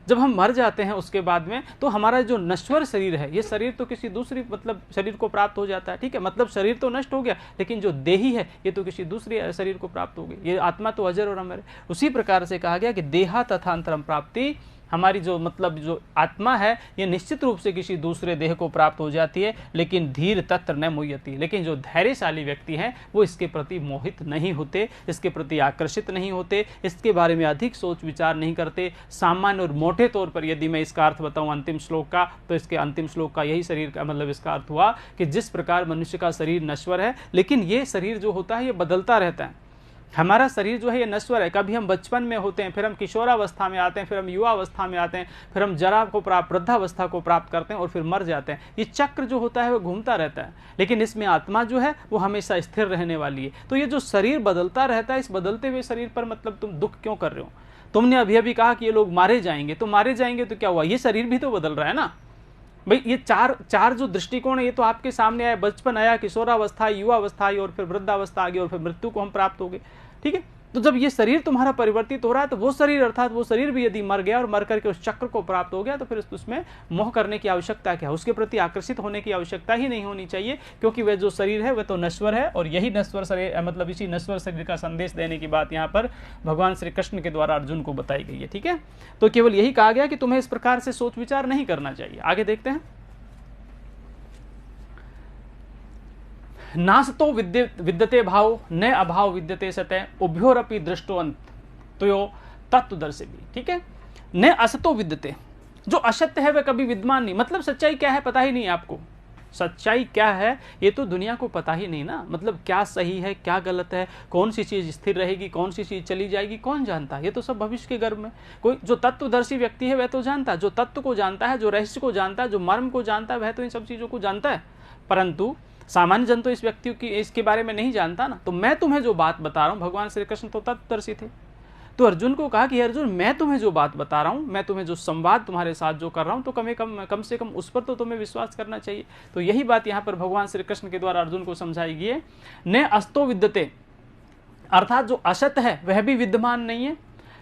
जब हम मर जाते हैं उसके बाद में, तो हमारा जो नश्वर शरीर है, ये शरीर तो किसी दूसरी मतलब शरीर को प्राप्त हो जाता है, ठीक है। मतलब शरीर तो नष्ट हो गया, लेकिन जो देही है ये तो किसी दूसरी शरीर को प्राप्त हो गई, ये आत्मा तो अजर और अमर है। उसी प्रकार से कहा गया कि देहा तथा अंतरम प्राप्ति हमारी जो मतलब जो आत्मा है ये निश्चित रूप से किसी दूसरे देह को प्राप्त हो जाती है, लेकिन धीर तत्र न मोह्यति, लेकिन जो धैर्यशाली व्यक्ति हैं वो इसके प्रति मोहित नहीं होते, इसके प्रति आकर्षित नहीं होते, इसके बारे में अधिक सोच विचार नहीं करते। सामान्य और मोटे तौर पर यदि मैं इसका अर्थ बताऊं अंतिम श्लोक का, तो इसके अंतिम श्लोक का यही शरीर का मतलब इसका अर्थ हुआ कि जिस प्रकार मनुष्य का शरीर नश्वर है, लेकिन ये शरीर जो होता है ये बदलता रहता है। हमारा शरीर जो है ये नश्वर है। कभी हम बचपन में होते हैं, फिर हम किशोरावस्था में आते हैं, फिर हम युवावस्था में आते हैं, फिर हम जरा को प्राप्त वृद्धावस्था को प्राप्त करते हैं और फिर मर जाते हैं। ये चक्र जो होता है वो घूमता रहता है, लेकिन इसमें आत्मा जो है वो हमेशा स्थिर रहने वाली है। तो ये जो शरीर बदलता रहता है, इस बदलते हुए शरीर पर मतलब तुम दुख क्यों कर रहे हो? तुमने अभी अभी कहा कि ये लोग मारे जाएंगे, तो मारे जाएंगे तो क्या हुआ? ये शरीर भी तो बदल रहा है ना भाई। ये चार जो दृष्टिकोण है ये तो आपके सामने आया। बचपन आया, किशोरावस्था, युवावस्था आई और फिर वृद्धावस्था आ गई और फिर मृत्यु को हम प्राप्त हो गए। ठीक है, तो जब ये शरीर तुम्हारा परिवर्तित हो रहा है, तो वो शरीर अर्थात वो शरीर भी यदि मर गया और मर करके उस चक्र को प्राप्त हो गया, तो फिर उसमें मोह करने की आवश्यकता क्या है? उसके प्रति आकर्षित होने की आवश्यकता ही नहीं होनी चाहिए, क्योंकि वह जो शरीर है वह तो नश्वर है। और यही नश्वर शरीर मतलब इसी नश्वर शरीर का संदेश देने की बात यहाँ पर भगवान श्री कृष्ण के द्वारा अर्जुन को बताई गई है। ठीक है, तो केवल यही कहा गया कि तुम्हें इस प्रकार से सोच विचार नहीं करना चाहिए। आगे देखते हैं। नासतो विद्यते भाव न अभाव विद्यते सतः उभयोरपि दृष्टोअंत तो तत्वदर्शी भी। ठीक है, न असतो विद्यते, जो असत्य है वह कभी विद्यमान नहीं। मतलब सच्चाई क्या है पता ही नहीं आपको। सच्चाई क्या है ये तो दुनिया को पता ही नहीं ना। मतलब क्या सही है क्या गलत है, कौन सी चीज स्थिर रहेगी, कौन सी चीज चली जाएगी, कौन जानता है? ये तो सब भविष्य के गर्भ में। कोई जो तत्वदर्शी व्यक्ति है वह तो जानता है, जो तत्व को जानता है, जो रहस्य को जानता है, जो मर्म को जानता है, वह तो इन सब चीजों को जानता है। परंतु सामान्य जन तो इस व्यक्ति की इसके बारे में नहीं जानता ना। तो मैं तुम्हें जो बात बता रहा हूं, भगवान श्री कृष्ण तो तत्वदर्शी थे, तो अर्जुन को कहा कि अर्जुन मैं तुम्हें जो बात बता रहा हूं, मैं तुम्हें जो संवाद तुम्हारे साथ जो कर रहा हूं, तो कम से कम उस पर तो तुम्हें विश्वास करना चाहिए। तो यही बात यहाँ पर भगवान श्री कृष्ण के द्वारा अर्जुन को समझाई गई है। न अस्तो विद्यते, अर्थात जो असत है वह भी विद्यमान नहीं है।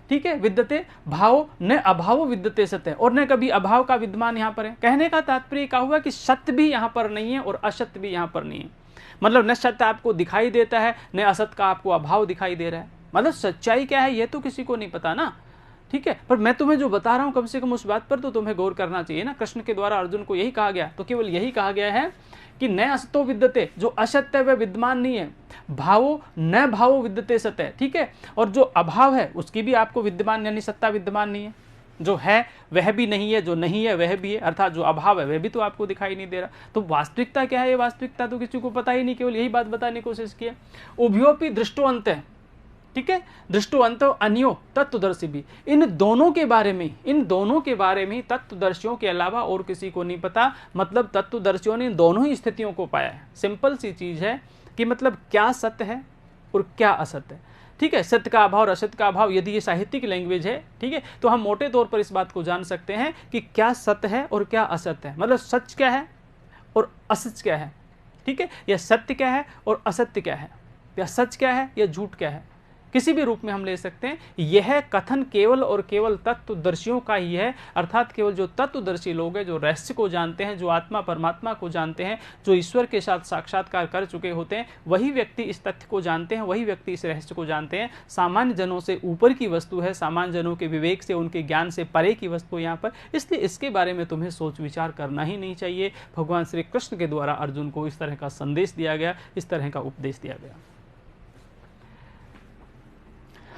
ठीक है, विद्यते भाव न अभाव विद्यते सत्य, और न कभी अभाव का विद्यमान यहाँ पर है। कहने का तात्पर्य क्या हुआ कि सत्य भी यहाँ पर नहीं है और असत्य भी यहाँ पर नहीं है। मतलब न सत्य आपको दिखाई देता है, न असत्य का आपको अभाव दिखाई दे रहा है। मतलब सच्चाई क्या है ये तो किसी को नहीं पता ना। ठीक है, पर मैं तुम्हें जो बता रहा हूं कम से कम उस बात पर तो तुम्हें गौर करना चाहिए ना। कृष्ण के द्वारा अर्जुन को यही कहा गया, तो केवल यही कहा गया है कि न असतो विद्यते, जो असत्य वह विद्यमान नहीं है। भावो न भावो विद्यते सत्य। ठीक है, और जो अभाव है उसकी भी आपको विद्यमान यानी सत्ता विद्यमान नहीं है। जो है वह भी नहीं है, जो नहीं है वह भी है, अर्थात जो अभाव है वह भी तो आपको दिखाई नहीं दे रहा। तो वास्तविकता क्या है, ये वास्तविकता तो किसी को पता ही नहीं। केवल यही बात बताने की कोशिश की है। उभयोपि दृष्टो अंत है। ठीक है, दृष्टो अंत अन्यो तत्वदर्शी भी। इन दोनों के बारे में तत्वदर्शियों के अलावा और किसी को नहीं पता। मतलब तत्वदर्शियों ने इन दोनों ही स्थितियों को पाया है। सिंपल सी चीज है कि मतलब क्या सत्य है और क्या असत्य है। ठीक है, सत्य का अभाव और असत्य का अभाव, यदि ये साहित्यिक लैंग्वेज है, ठीक है, तो हम मोटे तौर पर इस बात को जान सकते हैं कि क्या सत्य है और क्या असत्य है। मतलब सच क्या है और असत्य क्या है। ठीक है, या सत्य क्या है और असत्य क्या है, या सच क्या है या झूठ क्या है, किसी भी रूप में हम ले सकते हैं। यह कथन केवल और केवल तत्वदर्शियों का ही है। अर्थात केवल जो तत्वदर्शी लोग हैं, जो रहस्य को जानते हैं, जो आत्मा परमात्मा को जानते हैं, जो ईश्वर के साथ साक्षात्कार कर चुके होते हैं, वही व्यक्ति इस तथ्य को जानते हैं, वही व्यक्ति इस रहस्य को जानते हैं। सामान्य जनों से ऊपर की वस्तु है, सामान्य जनों के विवेक से, उनके ज्ञान से परे की वस्तु यहाँ पर। इसलिए इसके बारे में तुम्हें सोच विचार करना ही नहीं चाहिए। भगवान श्री कृष्ण के द्वारा अर्जुन को इस तरह का संदेश दिया गया, इस तरह का उपदेश दिया गया।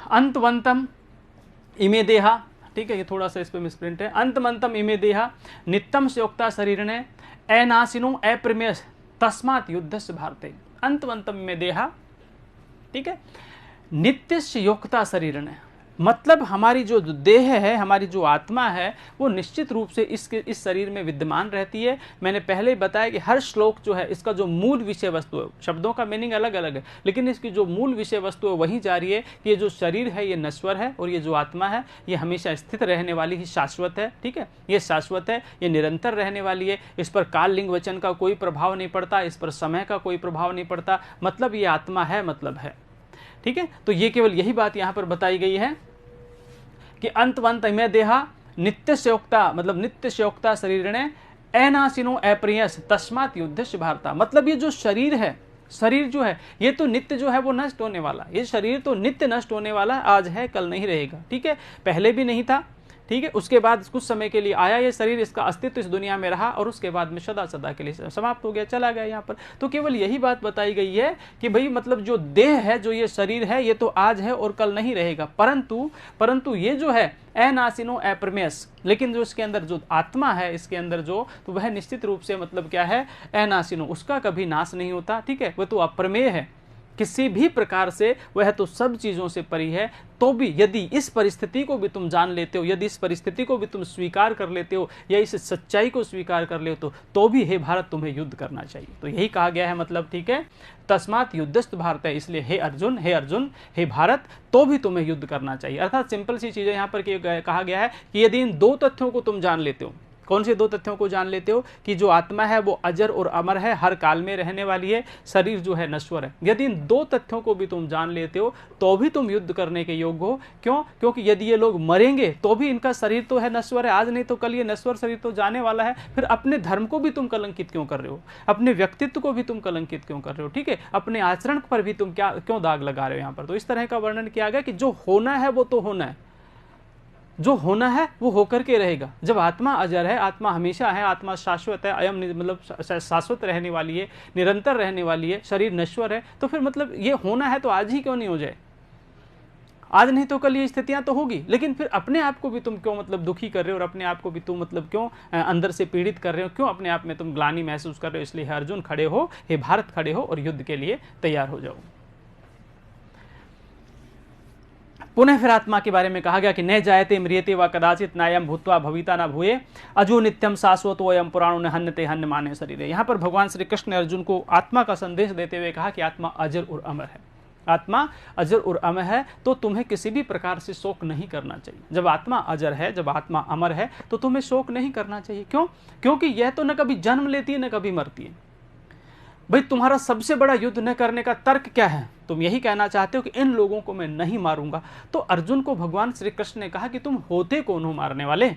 अंतवंतम इमे देहा। ठीक है, ये थोड़ा सा इस पे मिसप्रिंट है। अंतमंतम इमे देहा नित्यम से योक्ता शरीर ने अनाशिनो अप्रमेय तस्मात् युद्ध से भारते। अंतवंतम इमे देहा। ठीक है, नित्य से योक्ता शरीर ने, मतलब हमारी जो देह है, हमारी जो आत्मा है, वो निश्चित रूप से इस शरीर में विद्यमान रहती है। मैंने पहले बताया कि हर श्लोक जो है इसका जो मूल विषय वस्तु है, शब्दों का मीनिंग अलग अलग है, लेकिन इसकी जो मूल विषय वस्तु है वही जा रही है कि ये जो शरीर है ये नश्वर है और ये जो आत्मा है ये हमेशा स्थित रहने वाली ही शाश्वत है। ठीक है, ये शाश्वत है, ये निरंतर रहने वाली है। इस पर काल लिंग वचन का कोई प्रभाव नहीं पड़ता, इस पर समय का कोई प्रभाव नहीं पड़ता। मतलब ये आत्मा है, मतलब है। ठीक है, तो ये केवल यही बात यहाँ पर बताई गई है कि अंतवंत इमे देहा नित्य संयोक्ता, मतलब नित्य संयोक्ता शरीर ने अनाशिनो अप्रियस तस्मात् युद्ध से भारता। मतलब ये जो शरीर है, शरीर जो है ये तो नित्य जो है वो नष्ट होने वाला, ये शरीर तो नित्य नष्ट होने वाला, आज है कल नहीं रहेगा। ठीक है, पहले भी नहीं था, ठीक है, उसके बाद कुछ समय के लिए आया ये शरीर, इसका अस्तित्व इस दुनिया में रहा और उसके बाद में सदा सदा के लिए समाप्त हो गया, चला गया यहाँ पर। तो केवल यही बात बताई गई है कि भाई मतलब जो देह है, जो ये शरीर है, ये तो आज है और कल नहीं रहेगा, परंतु ये जो है अनासिनो अप्रमेयस, लेकिन जो इसके अंदर जो आत्मा है, इसके अंदर जो, तो वह निश्चित रूप से मतलब क्या है, अनासिनो, उसका कभी नाश नहीं होता, ठीक है, वह तो अप्रमेय है किसी भी प्रकार से, वह तो सब चीजों से परी है। तो भी यदि इस परिस्थिति को भी तुम जान लेते हो, यदि इस परिस्थिति को भी तुम स्वीकार कर लेते हो या इस सच्चाई को स्वीकार कर लेते हो, तो भी हे भारत तुम्हें युद्ध करना चाहिए। तो यही कहा गया है, मतलब ठीक है, तस्मात् युद्धस्त भारत है, इसलिए हे अर्जुन, हे भारत, तो भी तुम्हें युद्ध करना चाहिए। अर्थात सिंपल सी चीज है यहाँ पर कहा गया है कि यदि इन दो तथ्यों को तुम जान लेते हो, कौन से दो तथ्यों को जान लेते हो, कि जो आत्मा है वो अजर और अमर है, हर काल में रहने वाली है, शरीर जो है नश्वर है, यदि इन दो तथ्यों को भी तुम जान लेते हो तो भी तुम युद्ध करने के योग्य हो। क्यों? क्योंकि यदि ये लोग मरेंगे तो भी इनका शरीर तो है नश्वर है, आज नहीं तो कल ये नश्वर शरीर तो जाने वाला है, फिर अपने धर्म को भी तुम कलंकित क्यों कर रहे हो, अपने व्यक्तित्व को भी तुम कलंकित क्यों कर रहे हो, ठीक है, अपने आचरण पर भी तुम क्यों दाग लगा रहे हो यहाँ पर। तो इस तरह का वर्णन किया गया कि जो होना है वो तो होना है, जो होना है वो होकर के रहेगा। जब आत्मा अजर है, आत्मा हमेशा है, आत्मा शाश्वत है, अयम मतलब शाश्वत रहने वाली है, निरंतर रहने वाली है, शरीर नश्वर है, तो फिर मतलब ये होना है तो आज ही क्यों नहीं हो जाए, आज नहीं तो कल ये स्थितियां तो होगी। लेकिन फिर अपने आप को भी तुम क्यों मतलब दुखी कर रहे हो और अपने आप को भी तुम मतलब क्यों अंदर से पीड़ित कर रहे हो, क्यों अपने आप में तुम ग्लानि महसूस कर रहे हो। इसलिए हे अर्जुन खड़े हो, हे भारत खड़े हो और युद्ध के लिए तैयार हो जाओ। पुनः फिर आत्मा के बारे में कहा गया कि न जायते म्रियते व कदाचित नायम भूत्वा भविता न भूये अजो नित्यम शाश्वतो अयम पुराणो न हन्यते हन्य माने शरीर। यहाँ पर भगवान श्री कृष्ण ने अर्जुन को आत्मा का संदेश देते हुए कहा कि आत्मा अजर और अमर है, आत्मा अजर और अमर है, तो तुम्हें किसी भी प्रकार से शोक नहीं करना चाहिए। जब आत्मा अजर है, जब आत्मा अमर है, तो तुम्हें शोक नहीं करना चाहिए। क्यों? क्योंकि यह तो न कभी जन्म लेती है न कभी मरती है। भाई तुम्हारा सबसे बड़ा युद्ध न करने का तर्क क्या है? तुम यही कहना चाहते हो कि इन लोगों को मैं नहीं मारूंगा। तो अर्जुन को भगवान श्री कृष्ण ने कहा कि तुम होते कौन हो मारने वाले?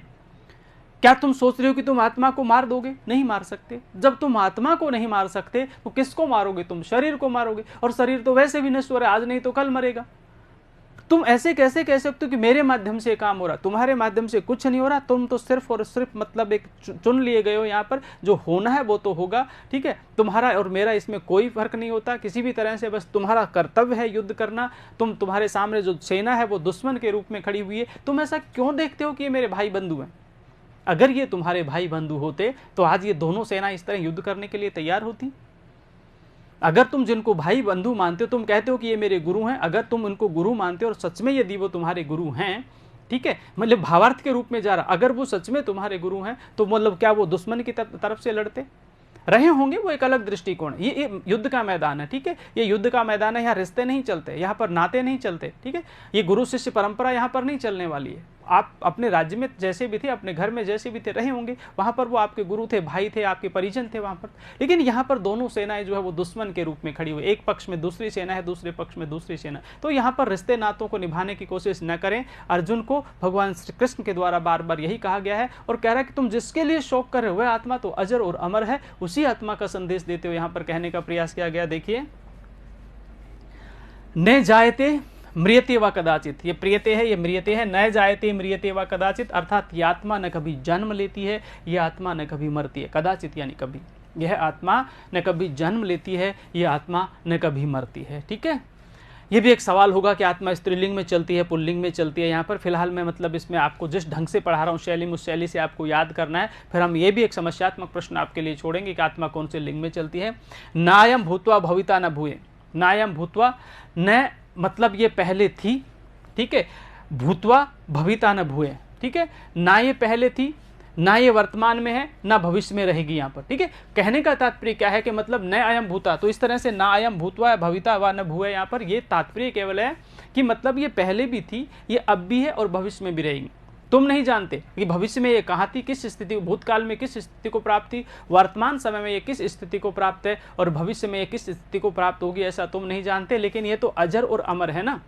क्या तुम सोच रहे हो कि तुम आत्मा को मार दोगे? नहीं मार सकते। जब तुम आत्मा को नहीं मार सकते तो किसको मारोगे? तुम शरीर को मारोगे, और शरीर तो वैसे भी नश्वर है, आज नहीं तो कल मरेगा। तुम ऐसे कैसे कह सकते हो कि मेरे माध्यम से काम हो रहा? तुम्हारे माध्यम से कुछ नहीं हो रहा, तुम तो सिर्फ और सिर्फ मतलब एक चुन लिए गए हो। यहाँ पर जो होना है वो तो होगा, ठीक है, तुम्हारा और मेरा इसमें कोई फर्क नहीं होता किसी भी तरह से। बस तुम्हारा कर्तव्य है युद्ध करना। तुम्हारे सामने जो सेना है वो दुश्मन के रूप में खड़ी हुई है। तुम ऐसा क्यों देखते हो कि ये मेरे भाई बंधु हैं? अगर ये तुम्हारे भाई बंधु होते तो आज ये दोनों सेना इस तरह युद्ध करने के लिए तैयार होती। अगर तुम जिनको भाई बंधु मानते हो, तुम कहते हो कि ये मेरे गुरु हैं, अगर तुम उनको गुरु मानते हो और सच में यदि वो तुम्हारे गुरु हैं, ठीक है, मतलब भावार्थ के रूप में जा रहा, अगर वो सच में तुम्हारे गुरु हैं तो मतलब क्या वो दुश्मन की तरफ से लड़ते रहे होंगे? वो एक अलग दृष्टिकोण। ये युद्ध का मैदान है, ठीक है, ये युद्ध का मैदान है। यहाँ रिश्ते नहीं चलते, यहाँ पर नाते नहीं चलते, ठीक है, ये गुरु शिष्य परंपरा यहाँ पर नहीं चलने वाली है। आप अपने राज्य में जैसे भी थे, अपने घर में जैसे भी थे रहे होंगे, वहां पर वो आपके गुरु थे, भाई थे, आपके परिजन थे वहां पर। लेकिन यहाँ पर दोनों सेनाएं जो है वो दुश्मन के रूप में खड़ी हुई, एक पक्ष में दूसरी सेना है, दूसरे पक्ष में दूसरी सेना। तो यहाँ पर रिश्ते नातों को निभाने की कोशिश न करें। अर्जुन को भगवान श्री कृष्ण के द्वारा बार बार यही कहा गया है और कह रहा है कि तुम जिसके लिए शोक कर रहे हो वह आत्मा तो अजर और अमर है। उसी आत्मा का संदेश देते हुए यहाँ पर कहने का प्रयास किया गया। देखिए, न जायते म्रियते व कदाचित, ये प्रियते है, ये म्रियते है। न जायते म्रियते व कदाचित, अर्थात ये आत्मा न कभी जन्म लेती है, यह आत्मा न कभी मरती है। कदाचित यानी कभी, यह आत्मा न कभी जन्म लेती है, यह आत्मा न कभी मरती है। ठीक है, ये भी एक सवाल होगा कि आत्मा स्त्रीलिंग में चलती है, पुल्लिंग में चलती है। यहाँ पर फिलहाल मैं मतलब इसमें आपको जिस ढंग से पढ़ा रहा हूँ शैली, उस शैली से आपको याद करना है। फिर हम ये भी एक समस्यात्मक प्रश्न आपके लिए छोड़ेंगे कि आत्मा कौन से लिंग में चलती है। नायम भूत्वा भविता न भूये, नायम भूत्वा, न मतलब ये पहले थी, ठीक है, भूत्वा भविता न भूये, ठीक है, ना ये पहले थी, ना ये वर्तमान में है, ना भविष्य में रहेगी यहाँ पर। ठीक है, कहने का तात्पर्य क्या है कि मतलब न अयम भूता, तो इस तरह से ना अयम भूतवा भविता व न भूये, यहाँ पर ये तात्पर्य केवल है कि मतलब ये पहले भी थी, ये अब भी है और भविष्य में भी रहेगी। तुम नहीं जानते कि भविष्य में ये कहाँ थी, किस स्थिति, भूतकाल में किस स्थिति को प्राप्त थी, वर्तमान समय में ये किस स्थिति को प्राप्त है और भविष्य में ये किस स्थिति को प्राप्त होगी, ऐसा तुम नहीं जानते। लेकिन ये तो अजर और अमर है ना।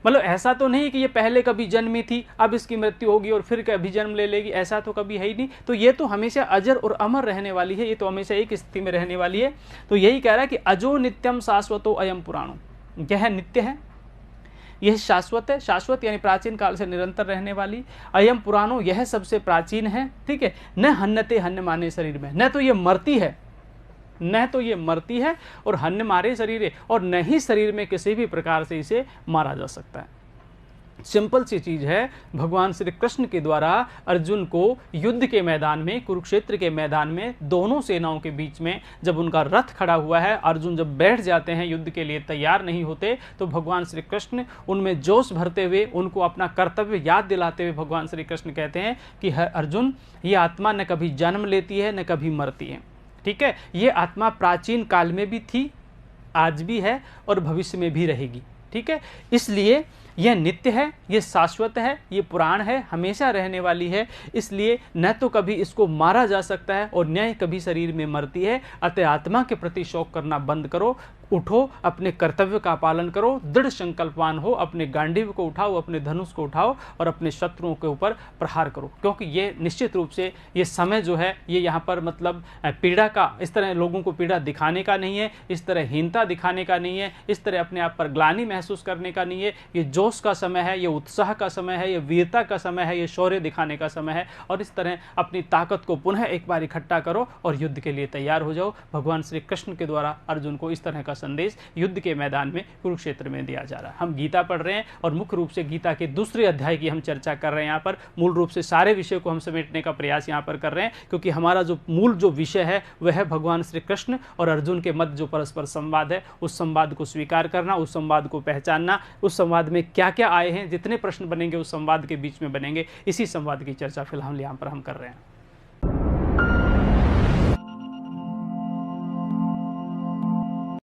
मतलब ऐसा तो नहीं कि ये पहले कभी जन्मी थी, अब इसकी मृत्यु होगी और फिर कभी जन्म ले लेगी, ऐसा तो कभी है ही नहीं। तो ये तो हमेशा अजर और अमर रहने वाली है, ये तो हमेशा एक स्थिति में रहने वाली है। तो यही कह रहा है कि अजो नित्यम शाश्वतो अयम पुराणो, यह नित्य है, यह शाश्वत है, शाश्वत यानी प्राचीन काल से निरंतर रहने वाली। अयम पुराणो, यह सबसे प्राचीन है, ठीक है। न हन्यते, हन्य माने शरीर में, न तो ये मरती है, न तो ये मरती है और हन्य मारे शरीर, और न ही शरीर में किसी भी प्रकार से इसे मारा जा सकता है। सिंपल सी चीज है, भगवान श्री कृष्ण के द्वारा अर्जुन को युद्ध के मैदान में, कुरुक्षेत्र के मैदान में, दोनों सेनाओं के बीच में जब उनका रथ खड़ा हुआ है, अर्जुन जब बैठ जाते हैं, युद्ध के लिए तैयार नहीं होते, तो भगवान श्री कृष्ण उनमें जोश भरते हुए, उनको अपना कर्तव्य याद दिलाते हुए भगवान श्री कृष्ण कहते हैं कि अर्जुन, ये आत्मा न कभी जन्म लेती है न कभी मरती है, ठीक है। ये आत्मा प्राचीन काल में भी थी, आज भी है और भविष्य में भी रहेगी, ठीक है। इसलिए यह नित्य है, यह शाश्वत है, ये पुराण है, हमेशा रहने वाली है। इसलिए न तो कभी इसको मारा जा सकता है और न कभी शरीर में मरती है। अतः आत्मा के प्रति शोक करना बंद करो, उठो, अपने कर्तव्य का पालन करो, दृढ़ संकल्पवान हो, अपने गांडीव को उठाओ, अपने धनुष को उठाओ और अपने शत्रुओं के ऊपर प्रहार करो। क्योंकि ये निश्चित रूप से ये समय जो है, ये यहाँ पर मतलब पीड़ा का, इस तरह लोगों को पीड़ा दिखाने का नहीं है, इस तरह हीनता दिखाने का नहीं है, इस तरह अपने आप पर ग्लानि महसूस करने का नहीं है। ये जोश का समय है, ये उत्साह का समय है, ये वीरता का समय है, ये शौर्य दिखाने का समय है। और इस तरह अपनी ताकत को पुनः एक बार इकट्ठा करो और युद्ध के लिए तैयार हो जाओ। भगवान श्री कृष्ण के द्वारा अर्जुन को इस तरह का संदेश युद्ध के मैदान में, कुरुक्षेत्र में दिया जा रहा है। हम गीता पढ़ रहे हैं और मुख्य रूप से गीता के दूसरे अध्याय की हम चर्चा कर रहे हैं। यहाँ पर मूल रूप से सारे विषय को हम समेटने का प्रयास यहाँ पर कर रहे हैं, क्योंकि हमारा जो मूल जो विषय है वह है भगवान श्री कृष्ण और अर्जुन के मध्य जो परस्पर संवाद है, उस संवाद को स्वीकार करना, उस संवाद को पहचानना, उस संवाद में क्या क्या आए हैं, जितने प्रश्न बनेंगे उस संवाद के बीच में बनेंगे। इसी संवाद की चर्चा फिलहाल यहाँ पर हम कर रहे हैं।